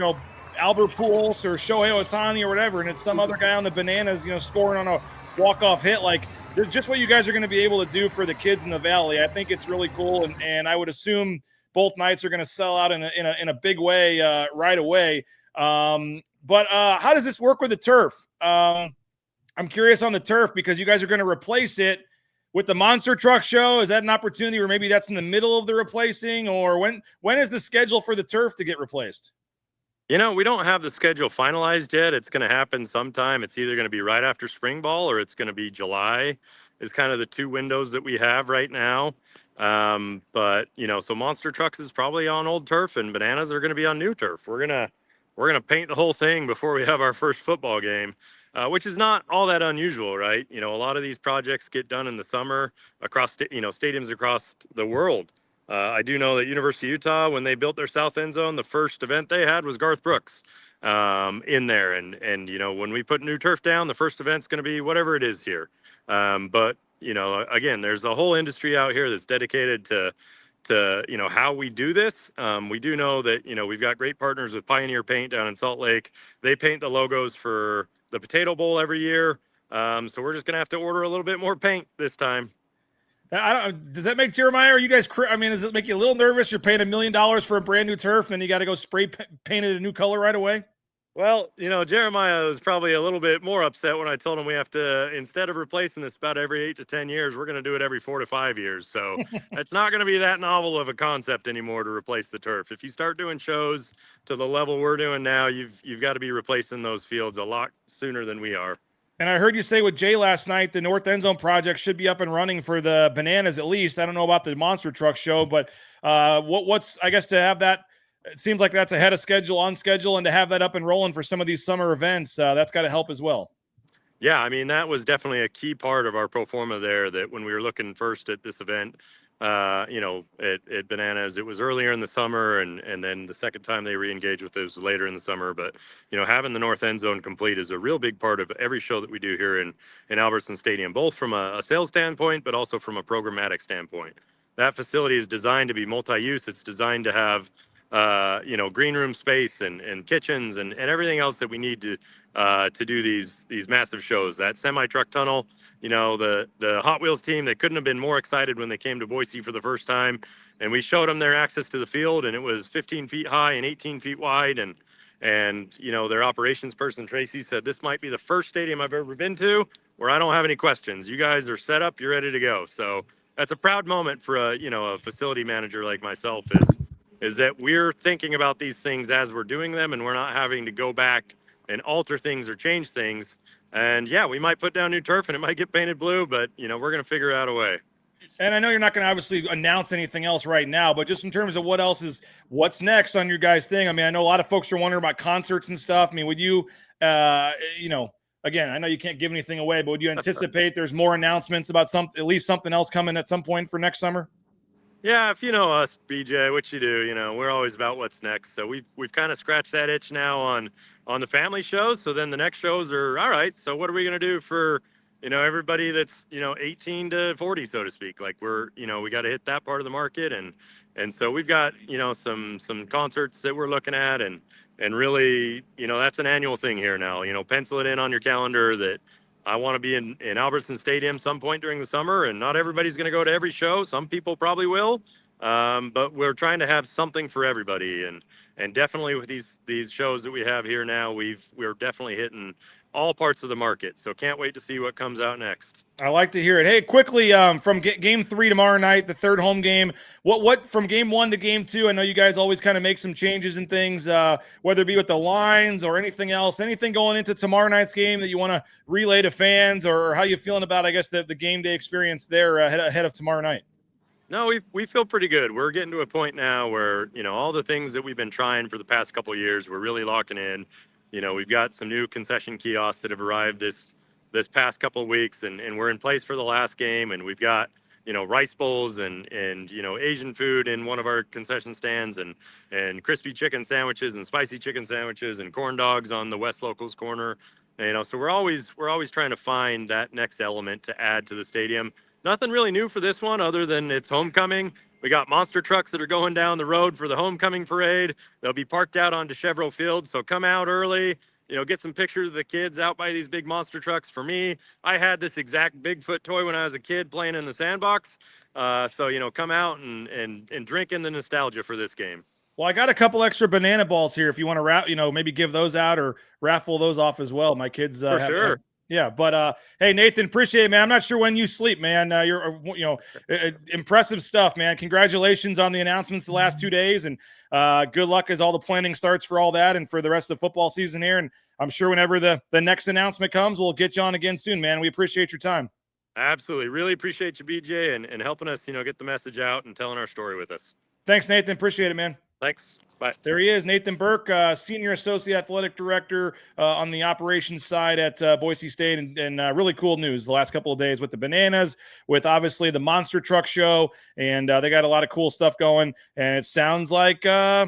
Albert Pujols or Shohei Ohtani or whatever, and it's some other guy on the Bananas, scoring on a walk-off hit. Like, there's just what you guys are going to be able to do for the kids in the Valley. I think it's really cool, and I would assume both nights are going to sell out in a big way right away. But how does this work with the turf? I'm curious on the turf because you guys are going to replace it with the monster truck show. Is that an opportunity, or maybe that's in the middle of the replacing, or when is the schedule for the turf to get replaced? We don't have the schedule finalized yet. It's going to happen sometime. It's either going to be right after spring ball or it's going to be July is kind of the two windows that we have right now. But so monster trucks is probably on old turf and Bananas are going to be on new turf. We're going to paint the whole thing before we have our first football game. Which is not all that unusual, right? A lot of these projects get done in the summer across, stadiums across the world. I do know that University of Utah, when they built their south end zone, the first event they had was Garth Brooks in there. And when we put new turf down, the first event's going to be whatever it is here. But again, there's a whole industry out here that's dedicated to how we do this. We do know that, we've got great partners with Pioneer Paint down in Salt Lake. They paint the logos for the Potato Bowl every year. So we're just going to have to order a little bit more paint this time. Does that make Jeremiah, or you guys, does it make you a little nervous? You're paying $1 million for a brand new turf, and then you got to go spray paint it a new color right away? Well, Jeremiah was probably a little bit more upset when I told him we have to, instead of replacing this about every 8 to 10 years, we're going to do it every 4 to 5 years. So it's not going to be that novel of a concept anymore to replace the turf. If you start doing shows to the level we're doing now, you've got to be replacing those fields a lot sooner than we are. And I heard you say with Jay last night, the North End Zone project should be up and running for the Bananas at least. I don't know about the monster truck show, but what's I guess to have that. It seems like that's ahead of schedule, on schedule, and to have that up and rolling for some of these summer events, that's got to help as well. Yeah, I mean, that was definitely a key part of our pro forma there, that when we were looking first at this event, at Bananas, it was earlier in the summer, and then the second time they re-engaged with it was later in the summer. But, having the North End Zone complete is a real big part of every show that we do here in Albertson Stadium, both from a sales standpoint, but also from a programmatic standpoint. That facility is designed to be multi-use. It's designed to have green room space and kitchens and everything else that we need to do these massive shows. That semi-truck tunnel, the Hot Wheels team, they couldn't have been more excited when they came to Boise for the first time. And we showed them their access to the field, and it was 15 feet high and 18 feet wide. And And, their operations person, Tracy, said this might be the first stadium I've ever been to where I don't have any questions. You guys are set up. You're ready to go. So that's a proud moment for a facility manager like myself is that we're thinking about these things as we're doing them, and we're not having to go back and alter things or change things. And yeah, we might put down new turf and it might get painted blue, but we're going to figure out a way. And I know you're not going to obviously announce anything else right now, but just in terms of what's next on your guys' thing. I mean, I know a lot of folks are wondering about concerts and stuff. I mean, would you, again, I know you can't give anything away, but would you anticipate there's more announcements about at least something else coming at some point for next summer? Yeah, if you know us, BJ, what you do, we're always about what's next. So we've kind of scratched that itch now on the family shows. So then the next shows are all right. So what are we going to do for everybody that's 18 to 40, so to speak? Like we got to hit that part of the market, and so we've got some concerts that we're looking at, and really that's an annual thing here now. Pencil it in on your calendar that I want to be in Albertson Stadium some point during the summer, and not everybody's going to go to every show. Some people probably will, but we're trying to have something for everybody, and definitely with these shows that we have here now, we're definitely hitting all parts of the market. So can't wait to see what comes out next. I like to hear it. Hey, quickly, from game 3 tomorrow night, the third home game, what from game 1 to game 2, I know you guys always kind of make some changes and things, whether it be with the lines or anything else, anything going into tomorrow night's game that you want to relay to fans, or how you feeling about, I guess, the game day experience there ahead of tomorrow night? No, we feel pretty good. We're getting to a point now where, all the things that we've been trying for the past couple of years, we're really locking in. We've got some new concession kiosks that have arrived this past couple of weeks, and we're in place for the last game. And we've got, rice bowls and Asian food in one of our concession stands, and crispy chicken sandwiches and spicy chicken sandwiches and corn dogs on the West Locals corner. So we're always trying to find that next element to add to the stadium. Nothing really new for this one other than it's homecoming. We got monster trucks that are going down the road for the homecoming parade. They'll be parked out on DeChevreau Field, so come out early, get some pictures of the kids out by these big monster trucks. For me, I had this exact Bigfoot toy when I was a kid playing in the sandbox. So, come out and drink in the nostalgia for this game. Well, I got a couple extra banana balls here if you want to maybe give those out or raffle those off as well. My kids for sure. Yeah, but hey, Nathan, appreciate it, man. I'm not sure when you sleep, man. You're impressive stuff, man. Congratulations on the announcements the last 2 days, and good luck as all the planning starts for all that and for the rest of the football season here. And I'm sure whenever the next announcement comes, we'll get you on again soon, man. We appreciate your time. Absolutely. Really appreciate you, BJ, and helping us, get the message out and telling our story with us. Thanks, Nathan. Appreciate it, man. Thanks. Bye. There he is, Nathan Burke, Senior Associate Athletic Director on the operations side at Boise State. And really cool news the last couple of days with the bananas, with obviously the Monster Truck Show. And they got a lot of cool stuff going. And it sounds like they're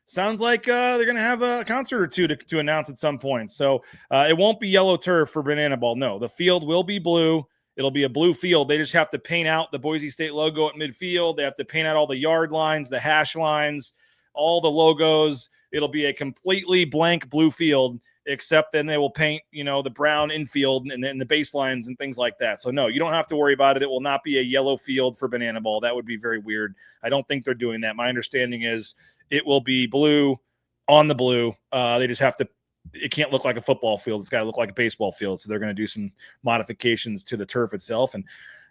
going to have a concert or two to announce at some point. So it won't be yellow turf for Banana Ball. No, the field will be blue. It'll be a blue field. They just have to paint out the Boise State logo at midfield. They have to paint out all the yard lines, the hash lines, all the logos. It'll be a completely blank blue field, except then they will paint, the brown infield and then the baselines and things like that. So no, you don't have to worry about it. It will not be a yellow field for Banana Ball. That would be very weird. I don't think they're doing that. My understanding is it will be blue on the blue. They just have to. It can't look like a football field. It's got to look like a baseball field. So they're going to do some modifications to the turf itself. And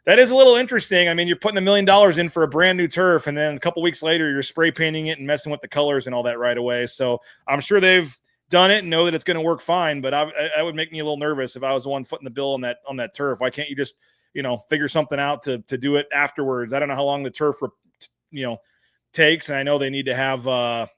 that is a little interesting. I mean, you're putting $1 million in for a brand new turf, and then a couple weeks later, you're spray painting it and messing with the colors and all that right away. So I'm sure they've done it and know that it's going to work fine. But I would make me a little nervous if I was the one footing the bill on that turf. Why can't you just, figure something out to do it afterwards? I don't know how long the turf, takes. And I know they need to have,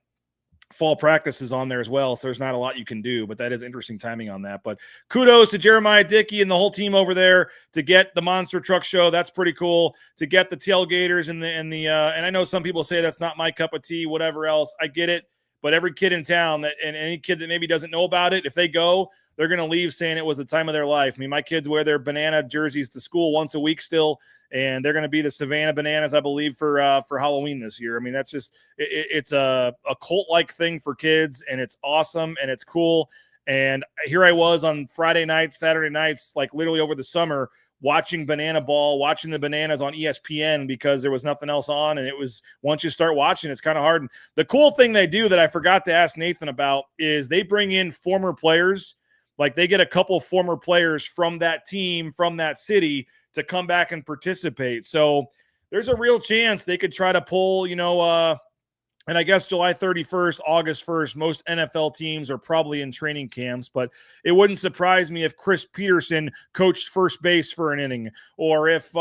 fall practices on there as well, so there's not a lot you can do, but that is interesting timing on that. But kudos to Jeremiah Dickey and the whole team over there to get the Monster Truck Show. That's pretty cool. To get the tailgaters and I know some people say that's not my cup of tea, whatever else. I get it, but every kid in town and any kid that maybe doesn't know about it, if they go, they're going to leave saying it was the time of their life. I mean, my kids wear their banana jerseys to school once a week still, and they're going to be the Savannah Bananas, I believe, for Halloween this year. I mean, that's just it's a cult-like thing for kids, and it's awesome, and it's cool. And here I was on Friday nights, Saturday nights, like literally over the summer, watching Banana Ball, watching the Bananas on ESPN because there was nothing else on. And it was, once you start watching, it's kind of hard. And the cool thing they do that I forgot to ask Nathan about is they bring in former players. Like they get a couple former players from that team, from that city to come back and participate. So there's a real chance they could try to pull, and I guess July 31st, August 1st, most NFL teams are probably in training camps, but it wouldn't surprise me if Chris Peterson coached first base for an inning, or if,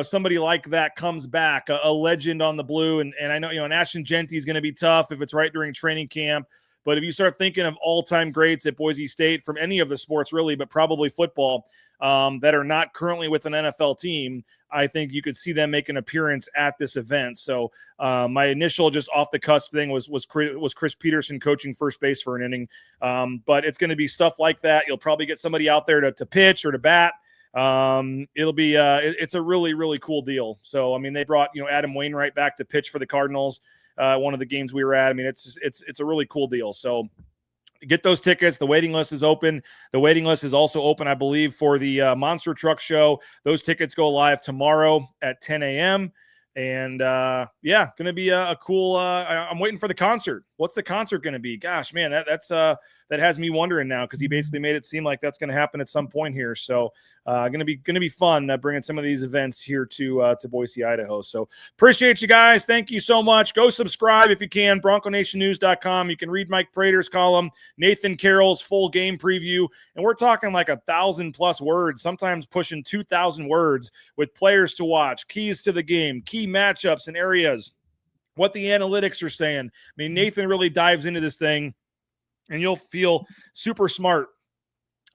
somebody like that comes back, a legend on the blue. And I know, and Ashton Genty is going to be tough if it's right during training camp. But if you start thinking of all-time greats at Boise State from any of the sports really, but probably football, that are not currently with an NFL team, I think you could see them make an appearance at this event. So my initial just off-the-cusp thing was Chris Peterson coaching first base for an inning. But it's going to be stuff like that. You'll probably get somebody out there to pitch or to bat. It'll be it's a really, really cool deal. So, I mean, they brought, Adam Wainwright back to pitch for the Cardinals. One of the games we were at. I mean, it's a really cool deal. So get those tickets. The waiting list is open. The waiting list is also open, I believe, for the Monster Truck Show. Those tickets go live tomorrow at 10 a.m. And going to be a cool. I'm waiting for the concert. What's the concert going to be? Gosh, man, that has me wondering now, because he basically made it seem like that's going to happen at some point here. So going to be fun bringing some of these events here to Boise, Idaho. So appreciate you guys. Thank you so much. Go subscribe if you can. BroncoNationNews.com. You can read Mike Prater's column, Nathan Carroll's full game preview, and we're talking like 1,000+ words, sometimes pushing 2,000 words, with players to watch, keys to the game, key matchups and areas, what the analytics are saying. I mean, Nathan really dives into this thing, and you'll feel super smart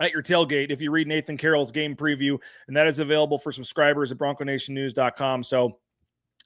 at your tailgate if you read Nathan Carroll's game preview, and that is available for subscribers at BroncoNationNews.com. So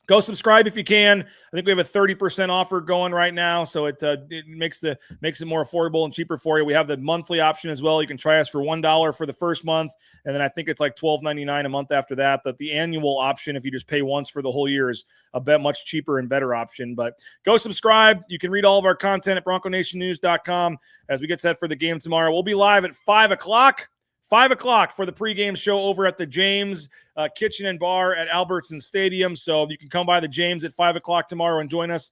go subscribe if you can. I think we have a 30% offer going right now, so it makes it more affordable and cheaper for you. We have the monthly option as well. You can try us for $1 for the first month, and then I think it's like $12.99 a month after that. But the annual option, if you just pay once for the whole year, is a bit much cheaper and better option. But go subscribe. You can read all of our content at BroncoNationNews.com as we get set for the game tomorrow. We'll be live at 5 o'clock. 5 o'clock for the pregame show over at the James Kitchen and Bar at Albertson Stadium. So you can come by the James at 5 o'clock tomorrow and join us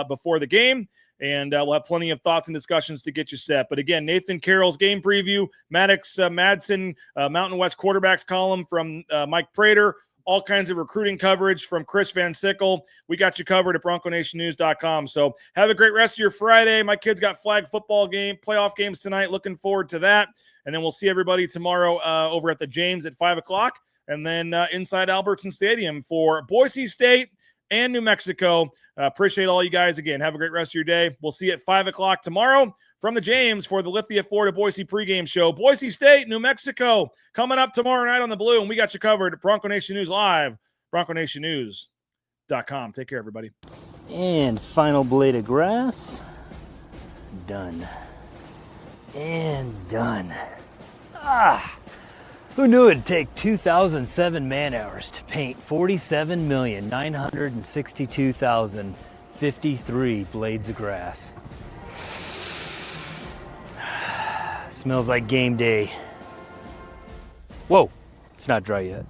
before the game. And we'll have plenty of thoughts and discussions to get you set. But again, Nathan Carroll's game preview, Maddux Madsen, Mountain West quarterbacks column from Mike Prater, all kinds of recruiting coverage from Chris Van Sickle. We got you covered at BroncoNationNews.com. So have a great rest of your Friday. My kids got flag football playoff games tonight. Looking forward to that. And then we'll see everybody tomorrow over at the James at 5 o'clock. And then inside Albertson Stadium for Boise State and New Mexico. Appreciate all you guys. Again, have a great rest of your day. We'll see you at 5 o'clock tomorrow from the James for the Lithia Florida Boise pregame show. Boise State, New Mexico, coming up tomorrow night on the Blue. And we got you covered at Bronco Nation News Live, BroncoNationNews.com. Take care, everybody. And final blade of grass. Done. And done. Who knew it'd take 2,007 man-hours to paint 47,962,053 blades of grass? Smells like game day. Whoa, it's not dry yet.